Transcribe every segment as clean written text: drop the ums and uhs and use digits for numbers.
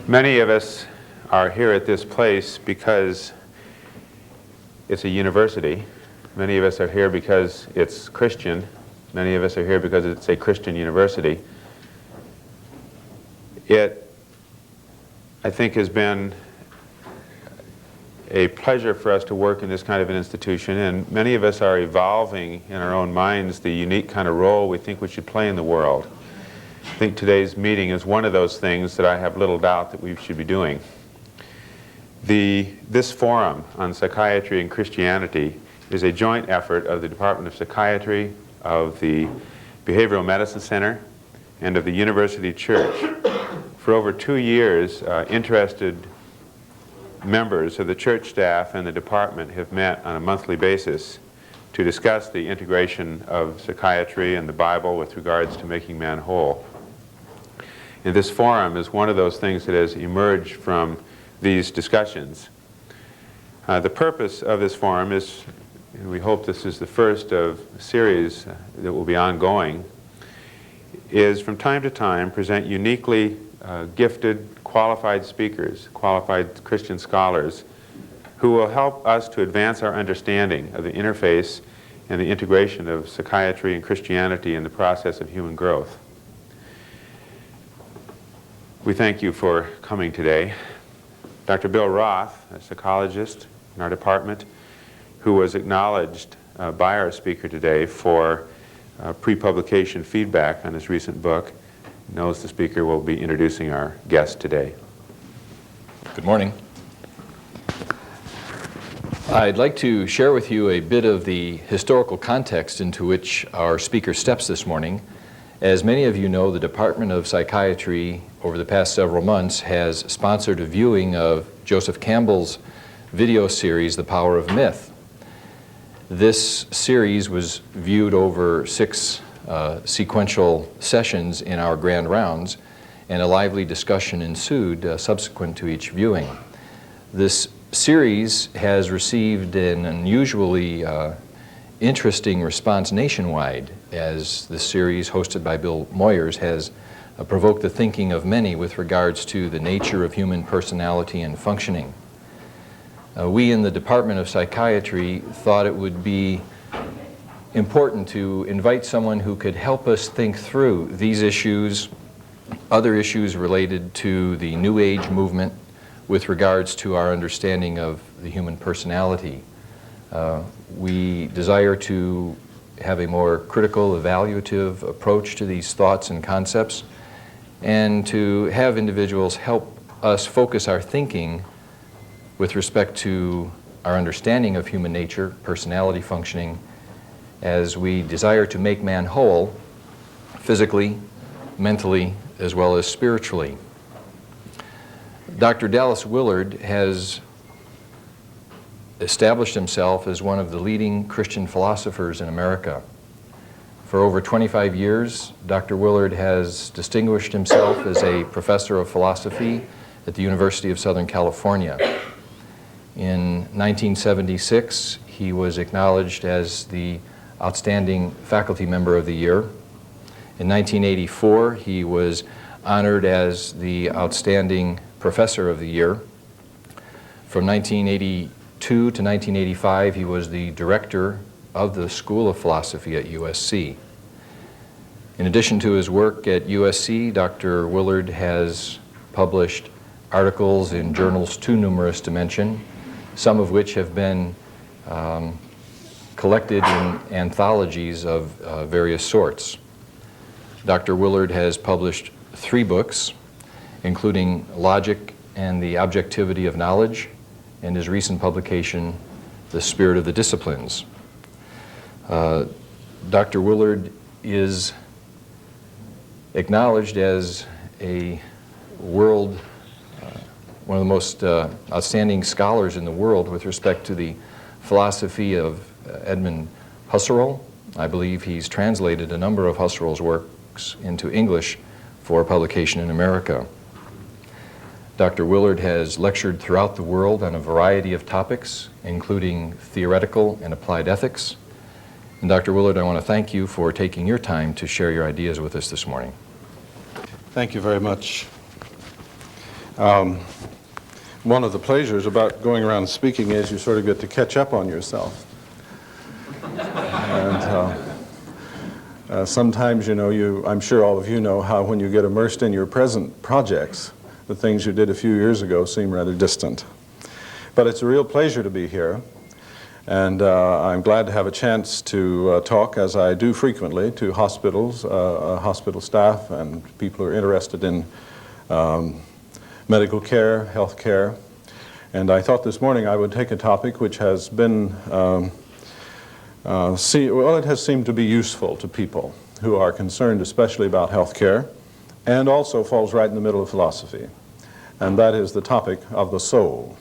Many of us are here at this place because it's a university. Many of us are here because it's Christian. Many of us are here because it's a Christian university. It, I think, has been a pleasure for us to work in this kind of an institution, and many of us are evolving in our own minds the unique kind of role we think we should play in the world. I think today's meeting is one of those things that I have little doubt that we should be doing. This forum on psychiatry and Christianity is a joint effort of the Department of Psychiatry, of the Behavioral Medicine Center, and of the University Church. For over 2 years, interested members of the church staff and the department have met on a monthly basis to discuss the integration of psychiatry and the Bible with regards to making man whole. And this forum is one of those things that has emerged from these discussions. The purpose of this forum is, and we hope this is the first of a series that will be ongoing, is from time to time present uniquely gifted, qualified speakers, qualified Christian scholars, who will help us to advance our understanding of the interface and the integration of psychiatry and Christianity in the process of human growth. We thank you for coming today. Dr. Bill Roth, a psychologist in our department, who was acknowledged by our speaker today for pre-publication feedback on his recent book, knows the speaker will be introducing our guest today. Good morning. I'd like to share with you a bit of the historical context into which our speaker steps this morning. As many of you know, the Department of Psychiatry over the past several months has sponsored a viewing of Joseph Campbell's video series, The Power of Myth. This series was viewed over 6 sequential sessions in our grand rounds, and a lively discussion ensued subsequent to each viewing. This series has received an unusually interesting response nationwide, as the series hosted by Bill Moyers has provoked the thinking of many with regards to the nature of human personality and functioning. We in the Department of Psychiatry thought it would be important to invite someone who could help us think through these issues, other issues related to the New Age movement with regards to our understanding of the human personality. We desire to have a more critical, evaluative approach to these thoughts and concepts, and to have individuals help us focus our thinking with respect to our understanding of human nature, personality functioning, as we desire to make man whole, physically, mentally, as well as spiritually. Dr. Dallas Willard has established himself as one of the leading Christian philosophers in America. For over 25 years, Dr. Willard has distinguished himself as a professor of philosophy at the University of Southern California. In 1976, he was acknowledged as the Outstanding Faculty Member of the Year. In 1984, he was honored as the Outstanding Professor of the Year. From 1982 to 1985, he was the director of the School of Philosophy at USC. In addition to his work at USC, Dr. Willard has published articles in journals too numerous to mention, some of which have been collected in anthologies of various sorts. Dr. Willard has published 3 books, including Logic and the Objectivity of Knowledge, and his recent publication, The Spirit of the Disciplines. Dr. Willard is acknowledged as a world, one of the most outstanding scholars in the world with respect to the philosophy of Edmund Husserl. I believe he's translated a number of Husserl's works into English for publication in America. Dr. Willard has lectured throughout the world on a variety of topics, including theoretical and applied ethics. And Dr. Willard, I want to thank you for taking your time to share your ideas with us this morning. Thank you very much. One of the pleasures about going around speaking is you sort of get to catch up on yourself. And sometimes, I'm sure all of you know how when you get immersed in your present projects, the things you did a few years ago seem rather distant. But it's a real pleasure to be here, and I'm glad to have a chance to talk, as I do frequently, to hospitals, hospital staff, and people who are interested in medical care, health care. And I thought this morning I would take a topic which has been, it has seemed to be useful to people who are concerned especially about health care, and also falls right in the middle of philosophy. And that is the topic of the soul.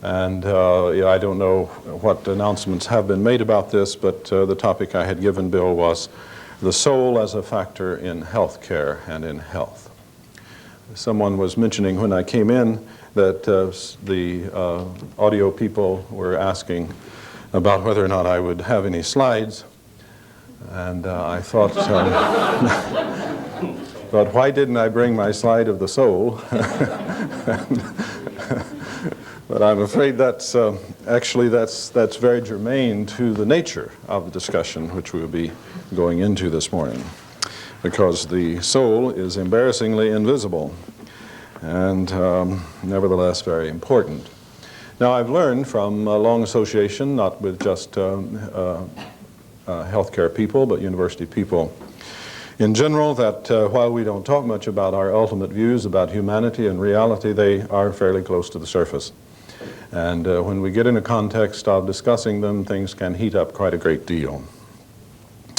And I don't know what announcements have been made about this, but the topic I had given Bill was the soul as a factor in health care and in health. Someone was mentioning when I came in that the audio people were asking about whether or not I would have any slides. And I thought, but why didn't I bring my slide of the soul? But I'm afraid that's actually that's very germane to the nature of the discussion which we'll be going into this morning, because the soul is embarrassingly invisible and nevertheless very important. Now, I've learned from a long association, not with just healthcare people, but university people in general, that while we don't talk much about our ultimate views about humanity and reality, they are fairly close to the surface. And when we get in a context of discussing them, things can heat up quite a great deal.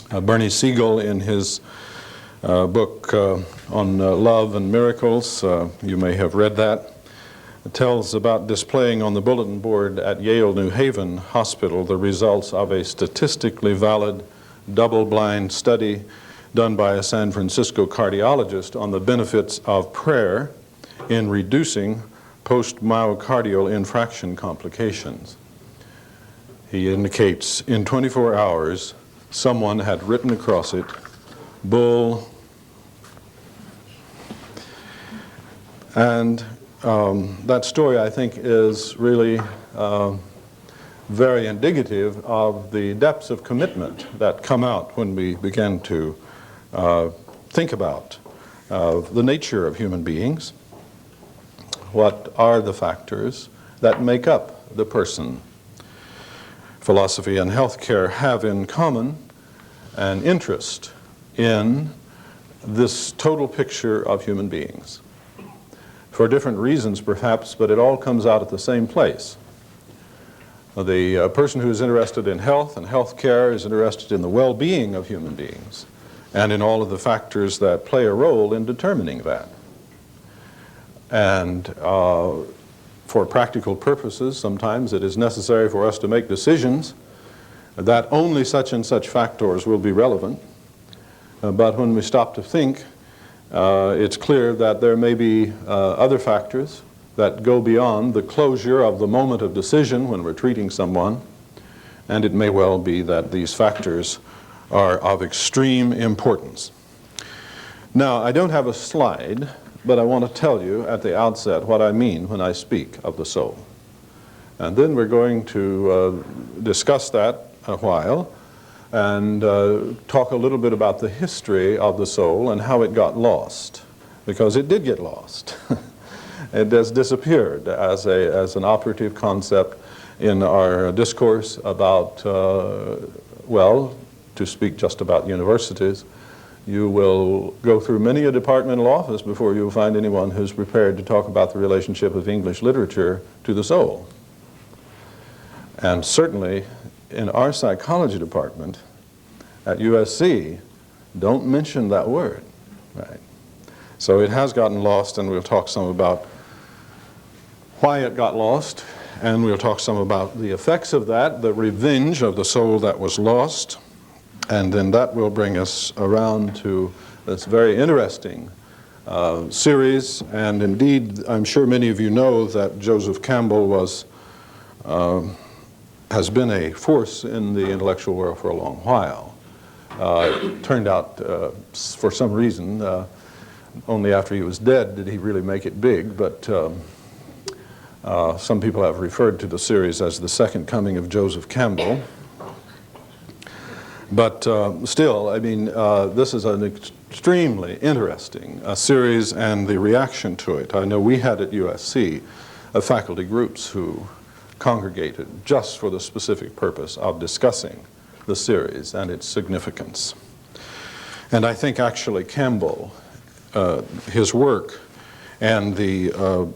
Bernie Siegel, in his book on love and miracles, you may have read that, tells about displaying on the bulletin board at Yale New Haven Hospital the results of a statistically valid double-blind study done by a San Francisco cardiologist on the benefits of prayer in reducing post-myocardial infarction complications. He indicates in 24 hours someone had written across it, bull, and that story, I think, is really very indicative of the depths of commitment that come out when we begin to think about the nature of human beings. What are the factors that make up the person? Philosophy and healthcare have in common an interest in this total picture of human beings. For different reasons, perhaps, but it all comes out at the same place. The person who is interested in health and health care is interested in the well-being of human beings and in all of the factors that play a role in determining that. And for practical purposes, sometimes it is necessary for us to make decisions that only such and such factors will be relevant. But when we stop to think, it's clear that there may be other factors that go beyond the closure of the moment of decision when we're treating someone, and it may well be that these factors are of extreme importance. Now, I don't have a slide, but I want to tell you at the outset what I mean when I speak of the soul. And then we're going to discuss that a while and talk a little bit about the history of the soul and how it got lost, because it did get lost. It has disappeared as an operative concept in our discourse about, well, to speak just about universities, you will go through many a departmental office before you'll find anyone who's prepared to talk about the relationship of English literature to the soul. And certainly in our psychology department at USC, don't mention that word, right? So it has gotten lost, and we'll talk some about why it got lost, and we'll talk some about the effects of that, the revenge of the soul that was lost, and then that will bring us around to this very interesting series. And indeed, I'm sure many of you know that Joseph Campbell has been a force in the intellectual world for a long while. It turned out, for some reason, Only after he was dead did he really make it big, but some people have referred to the series as the second coming of Joseph Campbell. But still, I mean, this is an extremely interesting series, and the reaction to it. I know we had at USC faculty groups who congregated just for the specific purpose of discussing the series and its significance. And I think actually Campbell, his work and the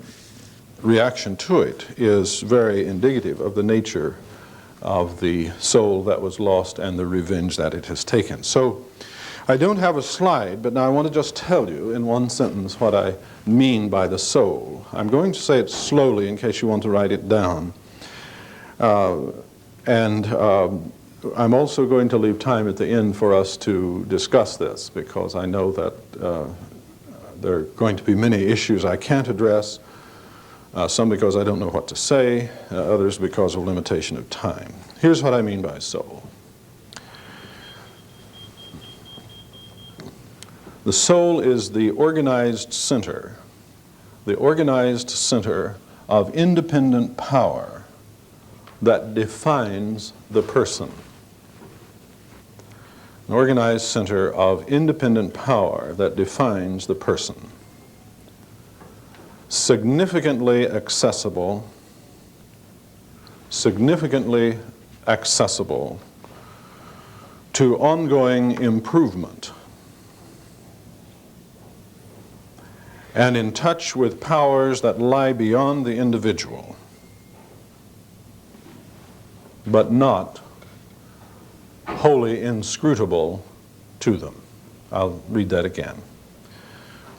reaction to it is very indicative of the nature of the soul that was lost and the revenge that it has taken. So I don't have a slide, but now I want to just tell you in one sentence what I mean by the soul. I'm going to say it slowly in case you want to write it down. I'm also going to leave time at the end for us to discuss this, because I know that there are going to be many issues I can't address, some because I don't know what to say, others because of limitation of time. Here's what I mean by soul. The soul is the organized center of independent power that defines the person. An organized center of independent power that defines the person. Significantly accessible to ongoing improvement, and in touch with powers that lie beyond the individual, but not wholly inscrutable to them. I'll read that again.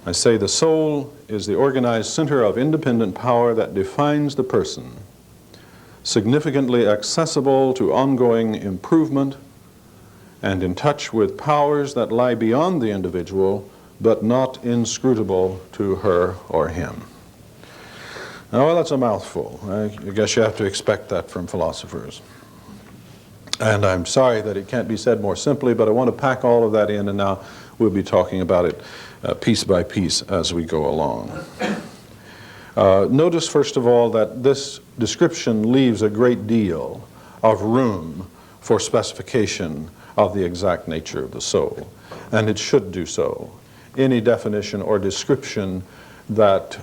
I say the soul is the organized center of independent power that defines the person, significantly accessible to ongoing improvement, and in touch with powers that lie beyond the individual, but not inscrutable to her or him. Now, well, that's a mouthful. I guess you have to expect that from philosophers. And I'm sorry that it can't be said more simply, but I want to pack all of that in, and now we'll be talking about it piece by piece as we go along. Notice, first of all, that this description leaves a great deal of room for specification of the exact nature of the soul, and it should do so. Any definition or description that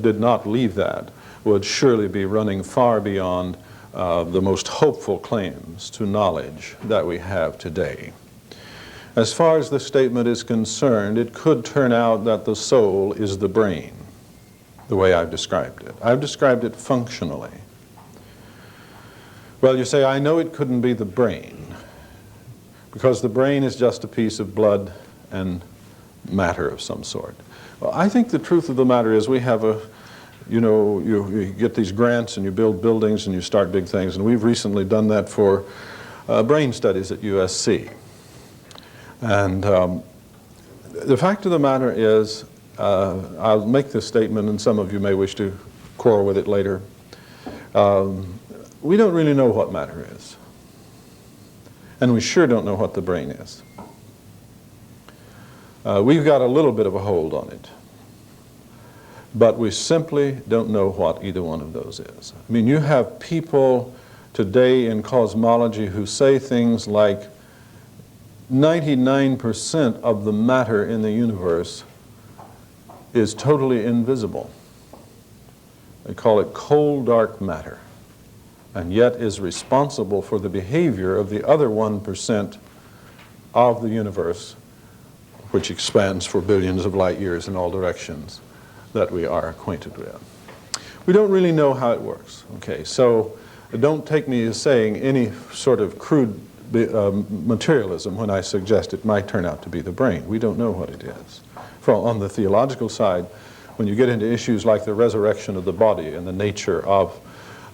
did not leave that would surely be running far beyond the most hopeful claims to knowledge that we have today. As far as the statement is concerned, it could turn out that the soul is the brain, the way I've described it. I've described it functionally. Well, you say, I know it couldn't be the brain, because the brain is just a piece of blood and matter of some sort. Well, I think the truth of the matter is we have you get these grants and you build buildings and you start big things, and we've recently done that for brain studies at USC. And the fact of the matter is, I'll make this statement, and some of you may wish to quarrel with it later. We don't really know what matter is. And we sure don't know what the brain is. We've got a little bit of a hold on it. But we simply don't know what either one of those is. I mean, you have people today in cosmology who say things like 99% of the matter in the universe is totally invisible. They call it cold, dark matter, and yet is responsible for the behavior of the other 1% of the universe, which expands for billions of light years in all directions that we are acquainted with. We don't really know how it works. Okay, so don't take me as saying any sort of crude materialism when I suggest it might turn out to be the brain. We don't know what it is. On the theological side, when you get into issues like the resurrection of the body and the nature of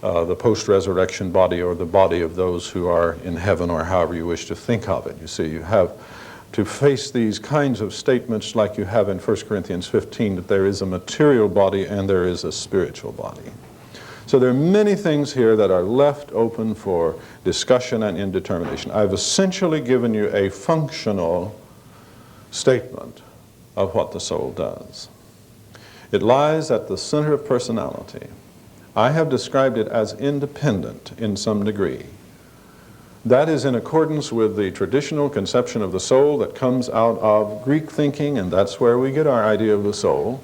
the post-resurrection body, or the body of those who are in heaven, or however you wish to think of it, you see, you have to face these kinds of statements like you have in 1 Corinthians 15, that there is a material body and there is a spiritual body. So there are many things here that are left open for discussion and indetermination. I've essentially given you a functional statement of what the soul does. It lies at the center of personality. I have described it as independent in some degree. That is in accordance with the traditional conception of the soul that comes out of Greek thinking, and that's where we get our idea of the soul,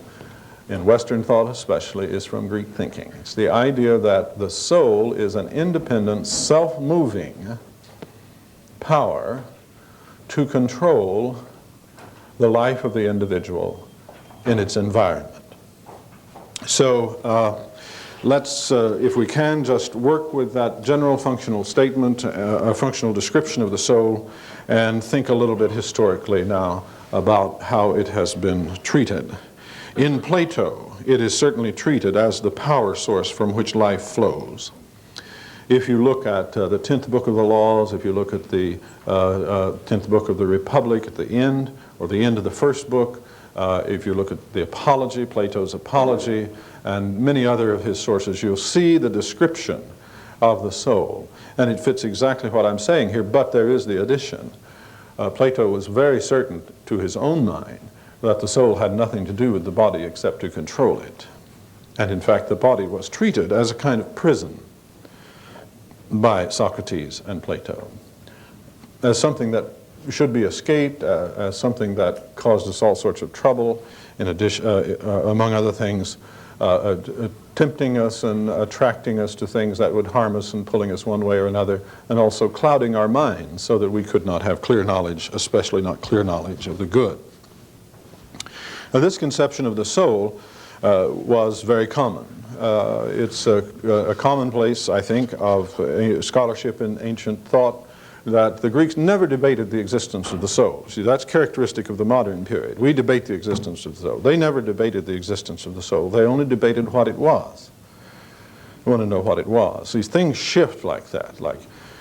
in Western thought especially, is from Greek thinking. It's the idea that the soul is an independent, self-moving power to control the life of the individual in its environment. So let's, if we can, just work with that general functional statement, a functional description of the soul, and think a little bit historically now about how it has been treated. In Plato, it is certainly treated as the power source from which life flows. If you look at the 10th book of the Laws, if you look at the 10th book of the Republic at the end, or the end of the first book, if you look at the Apology, Plato's Apology, and many other of his sources, you'll see the description of the soul. And it fits exactly what I'm saying here, but there is the addition. Plato was very certain to his own mind that the soul had nothing to do with the body except to control it. And in fact, the body was treated as a kind of prison by Socrates and Plato, as something that should be escaped, as something that caused us all sorts of trouble, in addition, among other things, tempting us and attracting us to things that would harm us and pulling us one way or another, and also clouding our minds so that we could not have clear knowledge, especially not clear knowledge of the good. Now, this conception of the soul was very common. It's a commonplace, I think, of scholarship in ancient thought, that the Greeks never debated the existence of the soul. See, that's characteristic of the modern period. We debate the existence of the soul. They never debated the existence of the soul. They only debated what it was. We want to know what it was. These things shift like that. Like,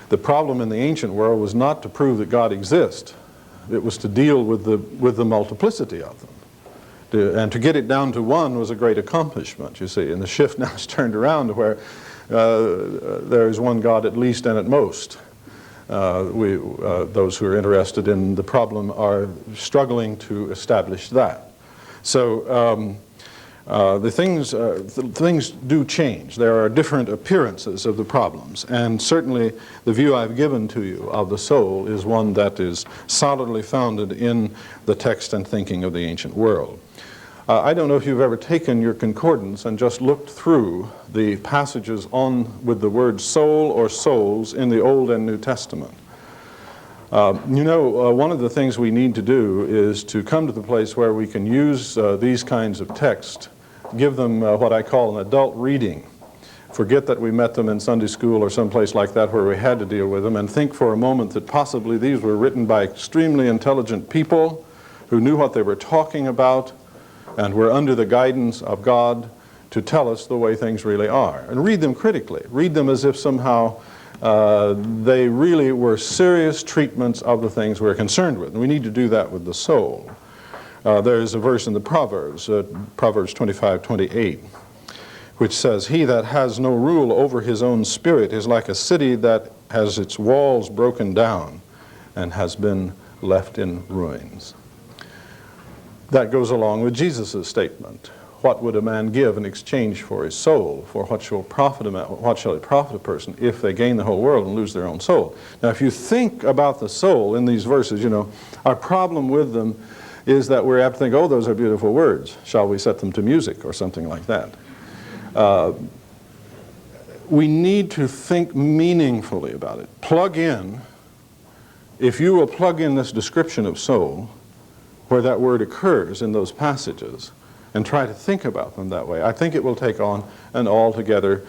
the problem in the ancient world was not to prove that God exists. It was to deal with the multiplicity of them. And to get it down to one was a great accomplishment, you see. And the shift now is turned around to where there is one God at least and at most. Those who are interested in the problem are struggling to establish that. So the things do change. There are different appearances of the problems, and certainly the view I've given to you of the soul is one that is solidly founded in the text and thinking of the ancient world. I don't know if you've ever taken your concordance and just looked through the passages with the word soul or souls in the Old and New Testament. One of the things we need to do is to come to the place where we can use these kinds of texts, give them what I call an adult reading. Forget that we met them in Sunday school or someplace like that where we had to deal with them, and think for a moment that possibly these were written by extremely intelligent people who knew what they were talking about and were under the guidance of God to tell us the way things really are. And read them critically. Read them as if somehow they really were serious treatments of the things we're concerned with. And we need to do that with the soul. There's a verse in the Proverbs, Proverbs 25:28, which says, "He that has no rule over his own spirit is like a city that has its walls broken down and has been left in ruins." That goes along with Jesus' statement. What would a man give in exchange for his soul? For what shall it profit a person if they gain the whole world and lose their own soul? Now, if you think about the soul in these verses, our problem with them is that we're apt to think, oh, those are beautiful words. Shall we set them to music or something like that? We need to think meaningfully about it. If you will plug in this description of soul, where that word occurs in those passages, and try to think about them that way, I think it will take on an altogether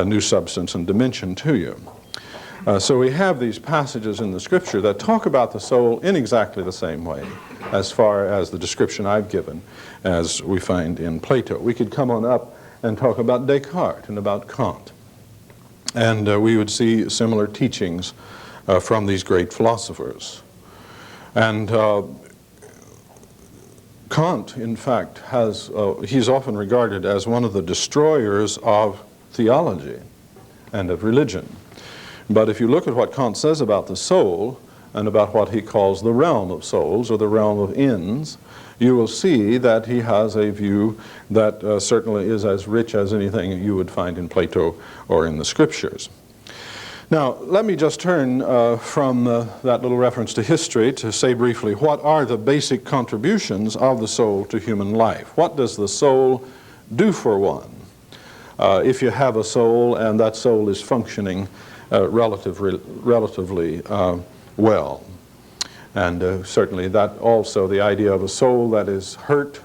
new substance and dimension to you. So we have these passages in the Scripture that talk about the soul in exactly the same way, as far as the description I've given, as we find in Plato. We could come on up and talk about Descartes and about Kant, and we would see similar teachings from these great philosophers. And Kant, in fact, he's often regarded as one of the destroyers of theology and of religion. But if you look at what Kant says about the soul, and about what he calls the realm of souls, or the realm of ends, you will see that he has a view that certainly is as rich as anything you would find in Plato or in the scriptures. Now, let me just turn from that little reference to history to say briefly, what are the basic contributions of the soul to human life? What does the soul do for one if you have a soul and that soul is functioning relatively well? And certainly that also, the idea of a soul that is hurt,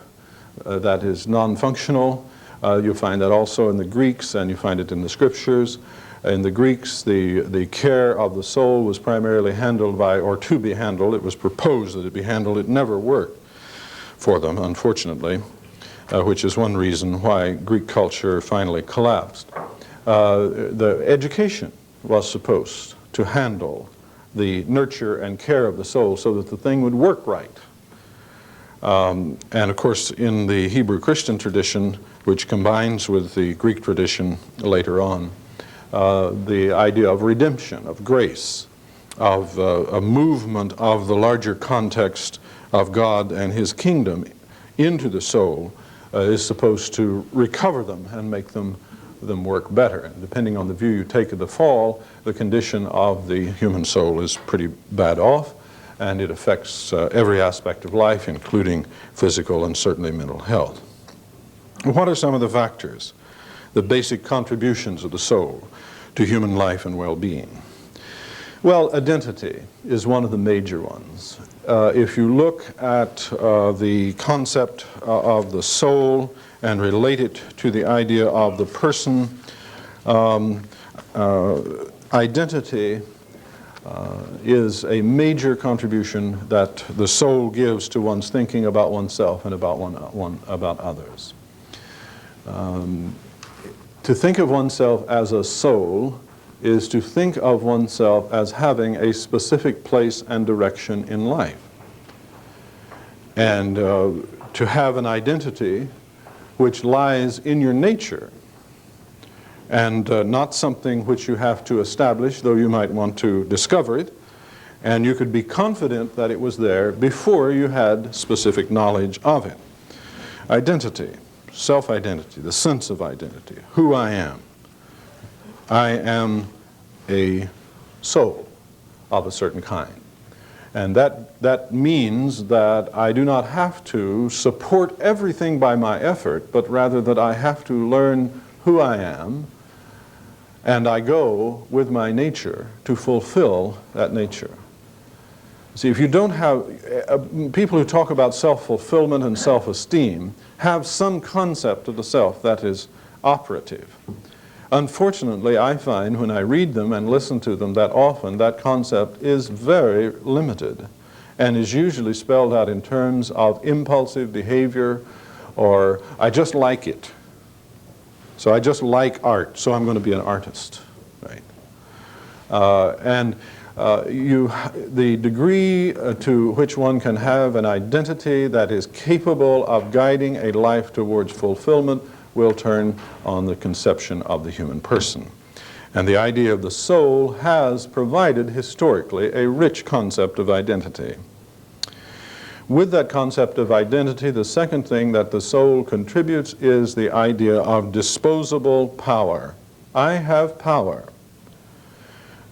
that is non-functional, you find that also in the Greeks, and you find it in the scriptures. In the Greeks, the care of the soul was primarily handled by, or to be handled, it was proposed that it be handled. It never worked for them, unfortunately, which is one reason why Greek culture finally collapsed. The education was supposed to handle the nurture and care of the soul so that the thing would work right. And of course, in the Hebrew Christian tradition, which combines with the Greek tradition later on, the idea of redemption, of grace, of a movement of the larger context of God and his kingdom into the soul is supposed to recover them and make them work better. And depending on the view you take of the fall, the condition of the human soul is pretty bad off, and it affects every aspect of life, including physical and certainly mental health. What are some of the factors, the basic contributions of the soul to human life and well-being? Well, identity is one of the major ones. If you look at the concept of the soul and relate it to the idea of the person, identity is a major contribution that the soul gives to one's thinking about oneself and about others. To think of oneself as a soul is to think of oneself as having a specific place and direction in life. And to have an identity which lies in your nature and not something which you have to establish, though you might want to discover it, and you could be confident that it was there before you had specific knowledge of it. Identity, self-identity, the sense of identity, who I am. I am a soul of a certain kind. And that means that I do not have to support everything by my effort, but rather that I have to learn who I am, and I go with my nature to fulfill that nature. See, if you don't have, people who talk about self-fulfillment and self-esteem have some concept of the self that is operative. Unfortunately, I find when I read them and listen to them that often that concept is very limited and is usually spelled out in terms of impulsive behavior, or I just like it. So I just like art, so I'm going to be an artist, right? The degree to which one can have an identity that is capable of guiding a life towards fulfillment will turn on the conception of the human person. And the idea of the soul has provided historically a rich concept of identity. With that concept of identity, the second thing that the soul contributes is the idea of disposable power. I have power.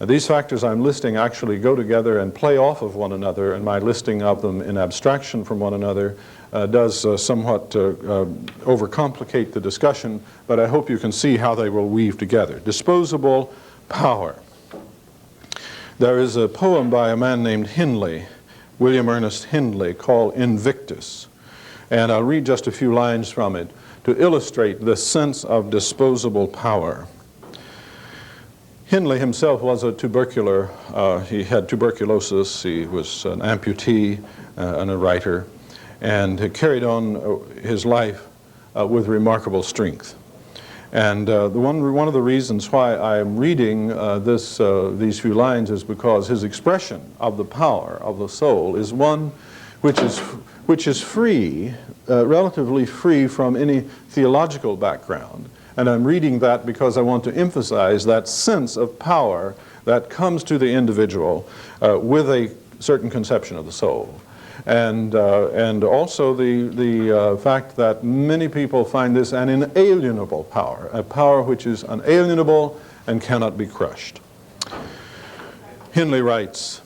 Now, these factors I'm listing actually go together and play off of one another, and my listing of them in abstraction from one another does somewhat overcomplicate the discussion, but I hope you can see how they will weave together. Disposable power. There is a poem by a man named Hindley, William Ernest Hindley, called Invictus, and I'll read just a few lines from it to illustrate the sense of disposable power. Hindley himself was a tubercular. He had tuberculosis. He was an amputee and a writer, and carried on his life with remarkable strength. And one of the reasons why I'm reading these few lines is because his expression of the power of the soul is one which is free, relatively free from any theological background. And I'm reading that because I want to emphasize that sense of power that comes to the individual with a certain conception of the soul. And also the fact that many people find this an inalienable power, a power which is unalienable and cannot be crushed. Henley writes,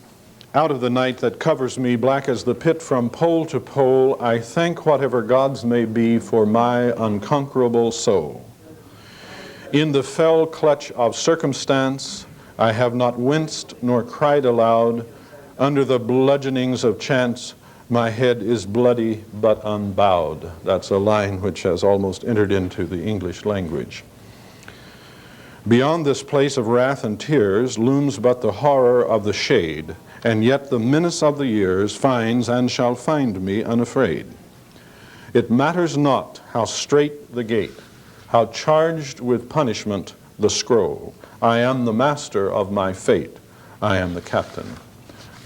"Out of the night that covers me, black as the pit from pole to pole, I thank whatever gods may be for my unconquerable soul. In the fell clutch of circumstance, I have not winced nor cried aloud. Under the bludgeonings of chance, my head is bloody but unbowed." That's a line which has almost entered into the English language. "Beyond this place of wrath and tears looms but the horror of the shade, and yet the menace of the years finds and shall find me unafraid. It matters not how strait the gate, how charged with punishment the scroll. I am the master of my fate. I am the captain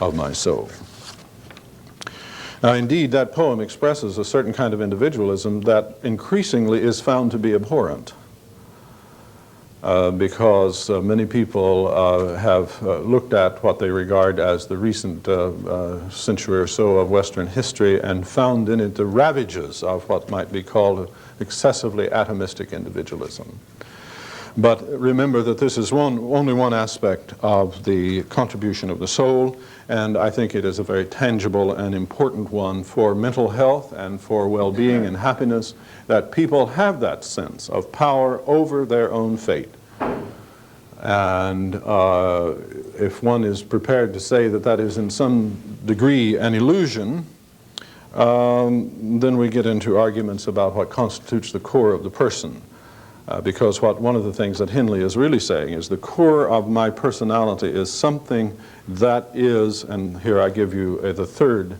of my soul." Now, indeed, that poem expresses a certain kind of individualism that increasingly is found to be abhorrent. Because many people have looked at what they regard as the recent century or so of Western history and found in it the ravages of what might be called excessively atomistic individualism. But remember that this is only one aspect of the contribution of the soul, and I think it is a very tangible and important one for mental health and for well-being and happiness, that people have that sense of power over their own fate. And if one is prepared to say that that is in some degree an illusion, then we get into arguments about what constitutes the core of the person. Because one of the things that Henley is really saying is the core of my personality is something that is, and here I give you the third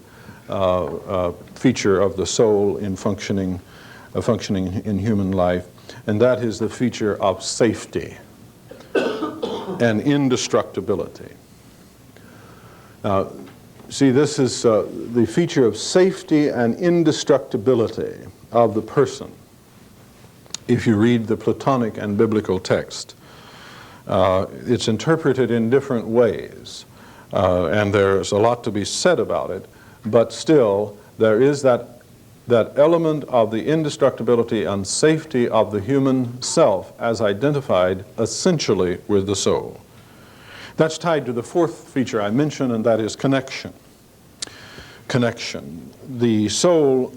feature of the soul in functioning in human life, and that is the feature of safety and indestructibility. Now, see, this is the feature of safety and indestructibility of the person. If you read the Platonic and biblical text, it's interpreted in different ways, and there's a lot to be said about it, but still there is that element of the indestructibility and safety of the human self as identified essentially with the soul. That's tied to the fourth feature I mentioned, and that is connection. Connection. The soul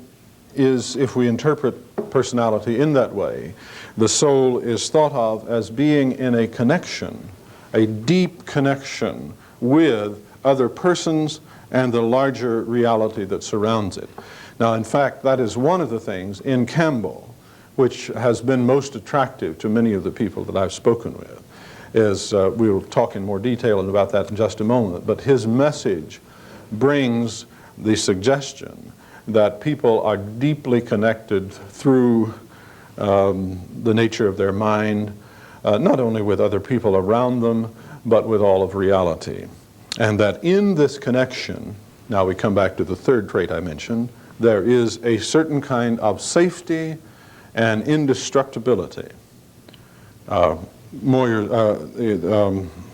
is, if we interpret personality in that way, the soul is thought of as being in a connection, a deep connection with other persons and the larger reality that surrounds it. Now, in fact, that is one of the things in Campbell which has been most attractive to many of the people that I've spoken with. We'll talk in more detail about that in just a moment, but his message brings the suggestion that people are deeply connected through the nature of their mind, not only with other people around them, but with all of reality. And that in this connection, now we come back to the third trait I mentioned, there is a certain kind of safety and indestructibility.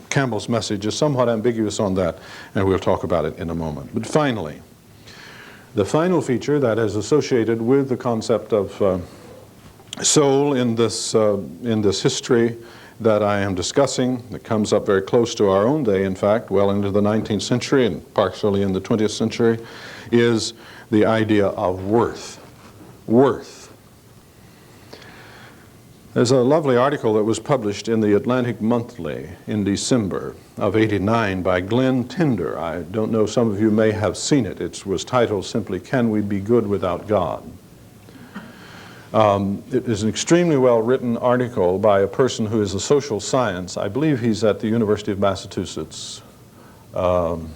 Campbell's message is somewhat ambiguous on that, and we'll talk about it in a moment. But finally, the final feature that is associated with the concept of soul in this history that I am discussing, that comes up very close to our own day, in fact, well into the 19th century and partially in the 20th century, is the idea of worth. Worth. There's a lovely article that was published in the Atlantic Monthly in December of '89 by Glenn Tinder. I don't know, some of you may have seen it. It was titled simply, "Can We Be Good Without God?" It is an extremely well-written article by a person who is a social science. I believe he's at the University of Massachusetts. In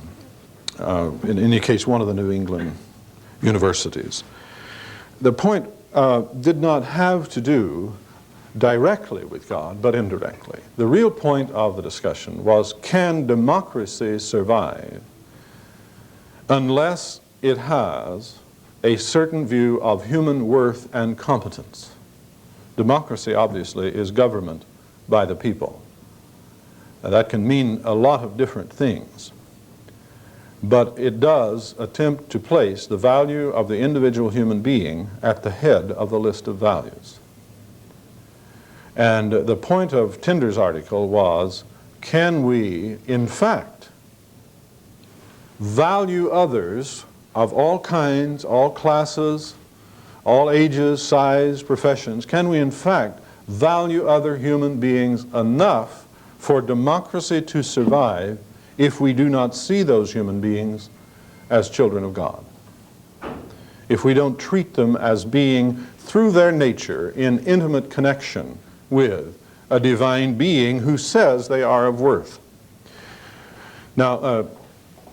any case, one of the New England universities. The point did not have to do directly with God, but indirectly. The real point of the discussion was, can democracy survive unless it has a certain view of human worth and competence? Democracy, obviously, is government by the people. Now, that can mean a lot of different things. but it does attempt to place the value of the individual human being at the head of the list of values. And the point of Tinder's article was, can we, in fact, value others of all kinds, all classes, all ages, size, professions, can we in fact value other human beings enough for democracy to survive if we do not see those human beings as children of God? If we don't treat them as being, through their nature, in intimate connection with a divine being who says they are of worth. Now,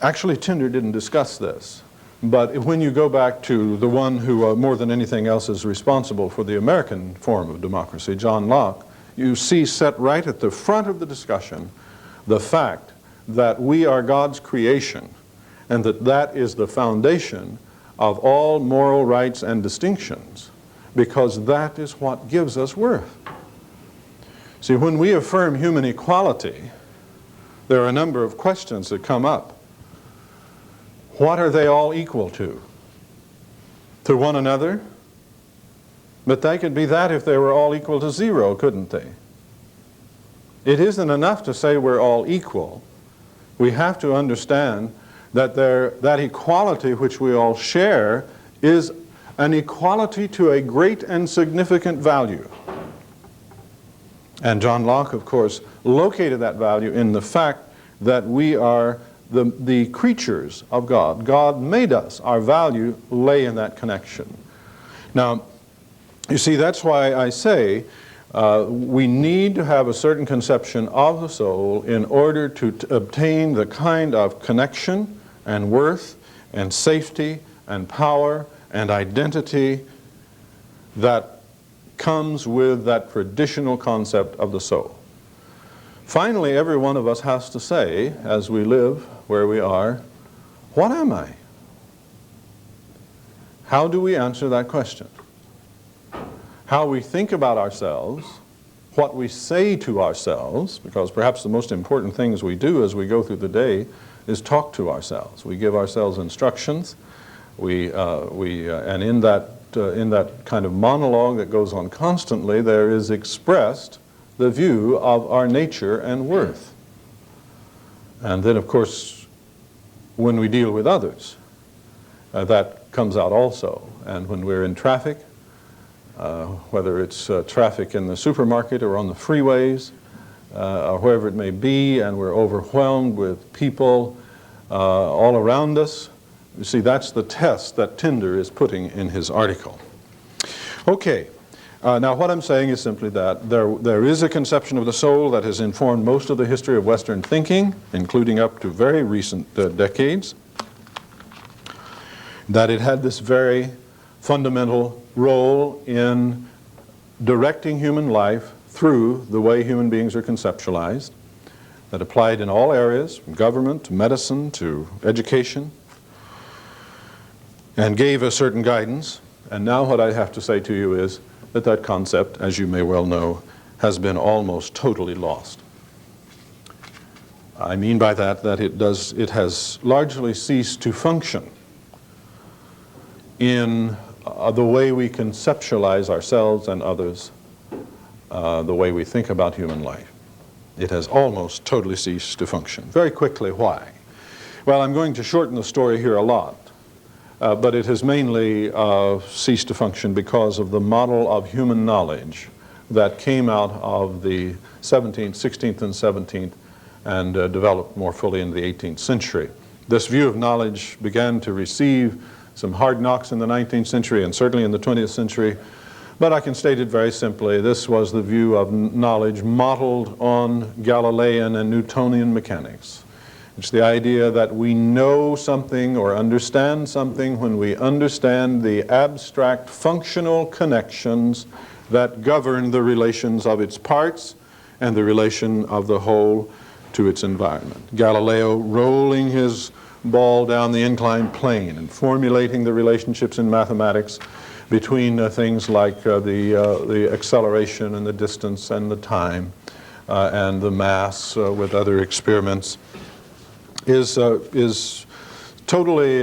actually Tinder didn't discuss this, but when you go back to the one who more than anything else is responsible for the American form of democracy, John Locke, you see set right at the front of the discussion the fact that we are God's creation and that that is the foundation of all moral rights and distinctions, because that is what gives us worth. See, when we affirm human equality, there are a number of questions that come up. What are they all equal to? To one another? But they could be that if they were all equal to zero, couldn't they? It isn't enough to say we're all equal. We have to understand that that equality which we all share is an equality to a great and significant value. And John Locke, of course, located that value in the fact that we are the creatures of God. God made us. Our value lay in that connection. Now, you see, that's why I say we need to have a certain conception of the soul in order to obtain the kind of connection and worth and safety and power and identity that comes with that traditional concept of the soul. Finally, every one of us has to say, as we live where we are, what am I? How do we answer that question? How we think about ourselves, what we say to ourselves, because perhaps the most important things we do as we go through the day is talk to ourselves. We give ourselves instructions, and in that kind of monologue that goes on constantly, there is expressed the view of our nature and worth. And then, of course, when we deal with others, that comes out also. And when we're in traffic, whether it's traffic in the supermarket or on the freeways, or wherever it may be, and we're overwhelmed with people all around us, you see, that's the test that Tinder is putting in his article. Okay, now what I'm saying is simply that there is a conception of the soul that has informed most of the history of Western thinking, including up to very recent decades, that it had this very fundamental role in directing human life through the way human beings are conceptualized, that applied in all areas, from government to medicine to education, and gave a certain guidance. And now what I have to say to you is that that concept, as you may well know, has been almost totally lost. I mean by that it has largely ceased to function in the way we conceptualize ourselves and others, the way we think about human life. It has almost totally ceased to function. Very quickly, why? Well, I'm going to shorten the story here a lot. But it has mainly ceased to function because of the model of human knowledge that came out of the 17th, 16th, and 17th and developed more fully in the 18th century. This view of knowledge began to receive some hard knocks in the 19th century and certainly in the 20th century, but I can state it very simply. This was the view of knowledge modeled on Galilean and Newtonian mechanics. It's the idea that we know something or understand something when we understand the abstract functional connections that govern the relations of its parts and the relation of the whole to its environment. Galileo rolling his ball down the inclined plane and formulating the relationships in mathematics between things like the acceleration and the distance and the time and the mass with other experiments is totally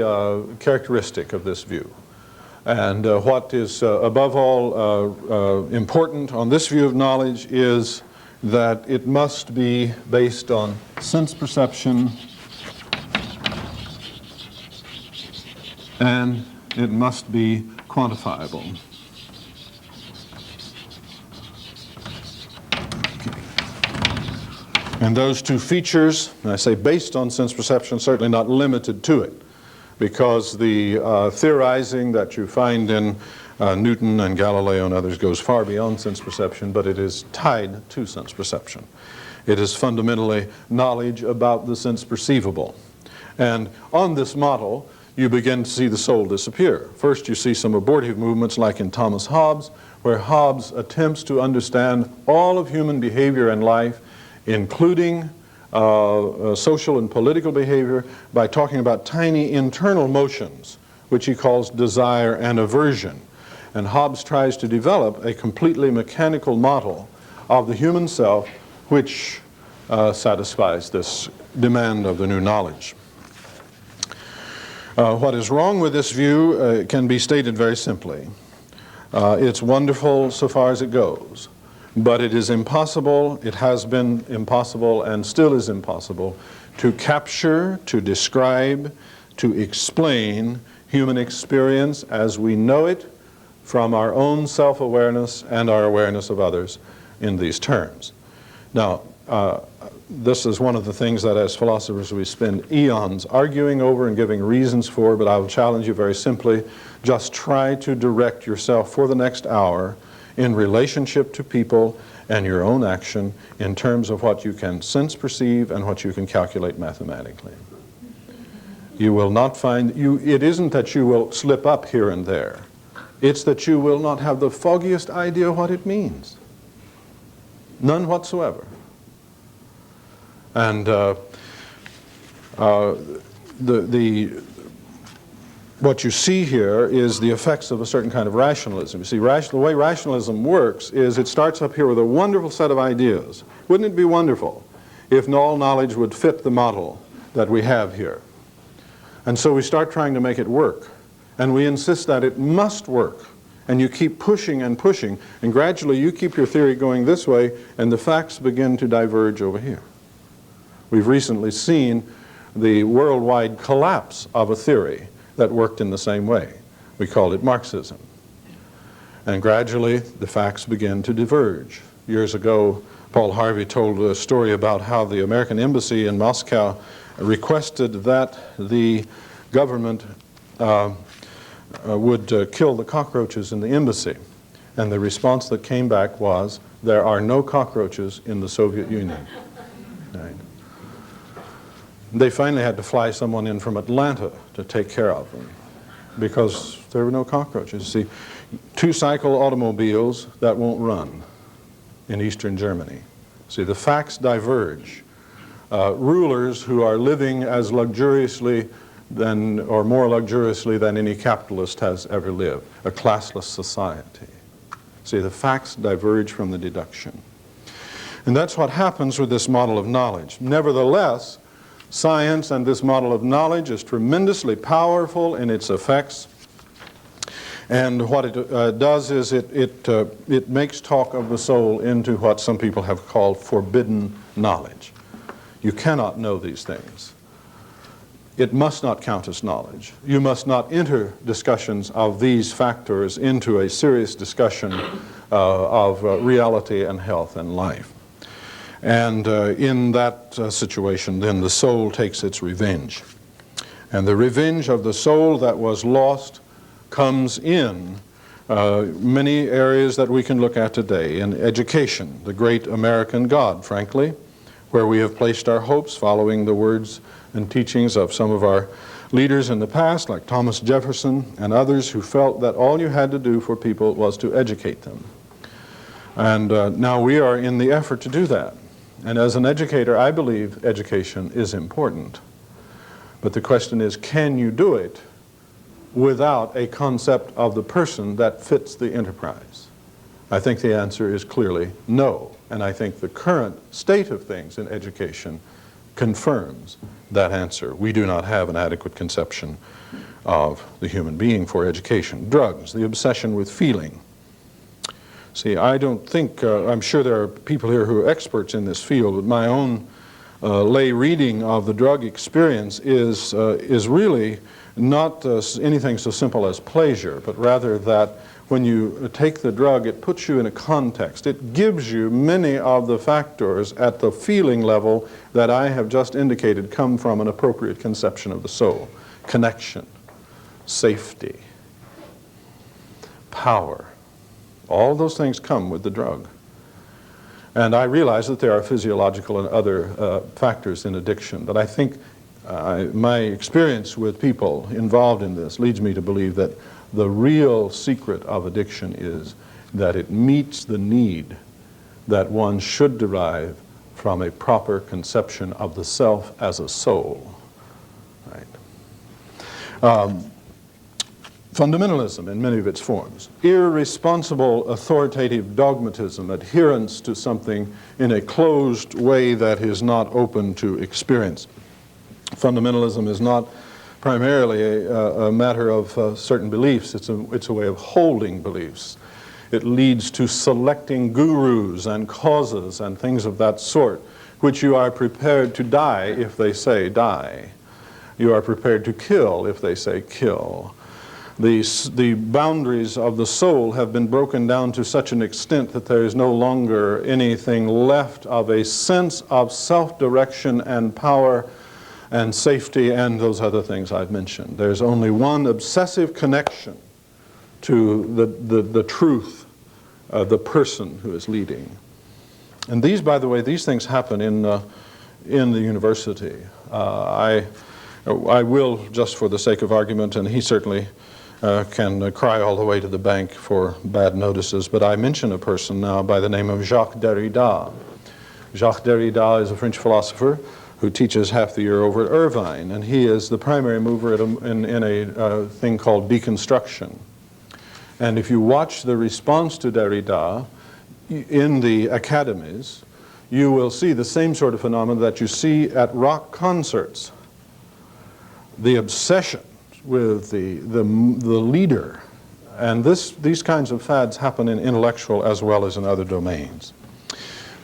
characteristic of this view. And what is above all important on this view of knowledge is that it must be based on sense perception, and it must be quantifiable. And those two features, and I say based on sense perception, certainly not limited to it, because the theorizing that you find in Newton and Galileo and others goes far beyond sense perception, but it is tied to sense perception. It is fundamentally knowledge about the sense perceivable. And on this model, you begin to see the soul disappear. First, you see some abortive movements like in Thomas Hobbes, where Hobbes attempts to understand all of human behavior and life, including social and political behavior, by talking about tiny internal motions, which he calls desire and aversion. And Hobbes tries to develop a completely mechanical model of the human self which satisfies this demand of the new knowledge. What is wrong with this view can be stated very simply. It's wonderful so far as it goes, but it is impossible, it has been impossible and still is impossible to capture, to describe, to explain human experience as we know it from our own self-awareness and our awareness of others in these terms. Now, this is one of the things that as philosophers we spend eons arguing over and giving reasons for, but I will challenge you very simply, just try to direct yourself for the next hour in relationship to people and your own action in terms of what you can sense perceive and what you can calculate mathematically. You will not find, it isn't that you will slip up here and there. It's that you will not have the foggiest idea what it means. None whatsoever. And what you see here is the effects of a certain kind of rationalism. You see, the way rationalism works is it starts up here with a wonderful set of ideas. Wouldn't it be wonderful if all knowledge would fit the model that we have here? And so we start trying to make it work. And we insist that it must work. And you keep pushing and pushing. And gradually you keep your theory going this way, and the facts begin to diverge over here. We've recently seen the worldwide collapse of a theory that worked in the same way. We called it Marxism. And gradually the facts begin to diverge. Years ago, Paul Harvey told a story about how the American embassy in Moscow requested that the government would kill the cockroaches in the embassy. And the response that came back was, there are no cockroaches in the Soviet Union. Right. They finally had to fly someone in from Atlanta to take care of them because there were no cockroaches. See, two-cycle automobiles that won't run in Eastern Germany. See, the facts diverge. Rulers who are living as luxuriously than, or more luxuriously than any capitalist has ever lived, a classless society. See, the facts diverge from the deduction. And that's what happens with this model of knowledge. Nevertheless, science and this model of knowledge is tremendously powerful in its effects. And what it does is it makes talk of the soul into what some people have called forbidden knowledge. You cannot know these things. It must not count as knowledge. You must not enter discussions of these factors into a serious discussion of reality and health and life. And in that situation, then the soul takes its revenge. And the revenge of the soul that was lost comes in many areas that we can look at today. In education, the great American God, frankly, where we have placed our hopes following the words and teachings of some of our leaders in the past, like Thomas Jefferson and others who felt that all you had to do for people was to educate them. And now we are in the effort to do that. And as an educator, I believe education is important. But the question is, can you do it without a concept of the person that fits the enterprise? I think the answer is clearly no. And I think the current state of things in education confirms that answer. We do not have an adequate conception of the human being for education. Drugs, the obsession with feeling. See, I don't think, I'm sure there are people here who are experts in this field, but my own lay reading of the drug experience is really not anything so simple as pleasure, but rather that when you take the drug, it puts you in a context. It gives you many of the factors at the feeling level that I have just indicated come from an appropriate conception of the soul. Connection, safety, power. All those things come with the drug. And I realize that there are physiological and other factors in addiction, but I think my experience with people involved in this leads me to believe that the real secret of addiction is that it meets the need that one should derive from a proper conception of the self as a soul. Right? Fundamentalism in many of its forms, irresponsible authoritative dogmatism, adherence to something in a closed way that is not open to experience. Fundamentalism is not primarily a matter of certain beliefs. It's a way of holding beliefs. It leads to selecting gurus and causes and things of that sort, which you are prepared to die if they say die. You are prepared to kill if they say kill. The boundaries of the soul have been broken down to such an extent that there is no longer anything left of a sense of self-direction and power and safety and those other things I've mentioned. There's only one obsessive connection to the truth, the person who is leading. And these, by the way, these things happen in the university. I will, just for the sake of argument, and he certainly can cry all the way to the bank for bad notices, but I mention a person now by the name of Jacques Derrida. Jacques Derrida is a French philosopher who teaches half the year over at Irvine, and he is the primary mover in a thing called deconstruction. And if you watch the response to Derrida in the academies, you will see the same sort of phenomena that you see at rock concerts. The obsession with the leader. And these kinds of fads happen in intellectual as well as in other domains.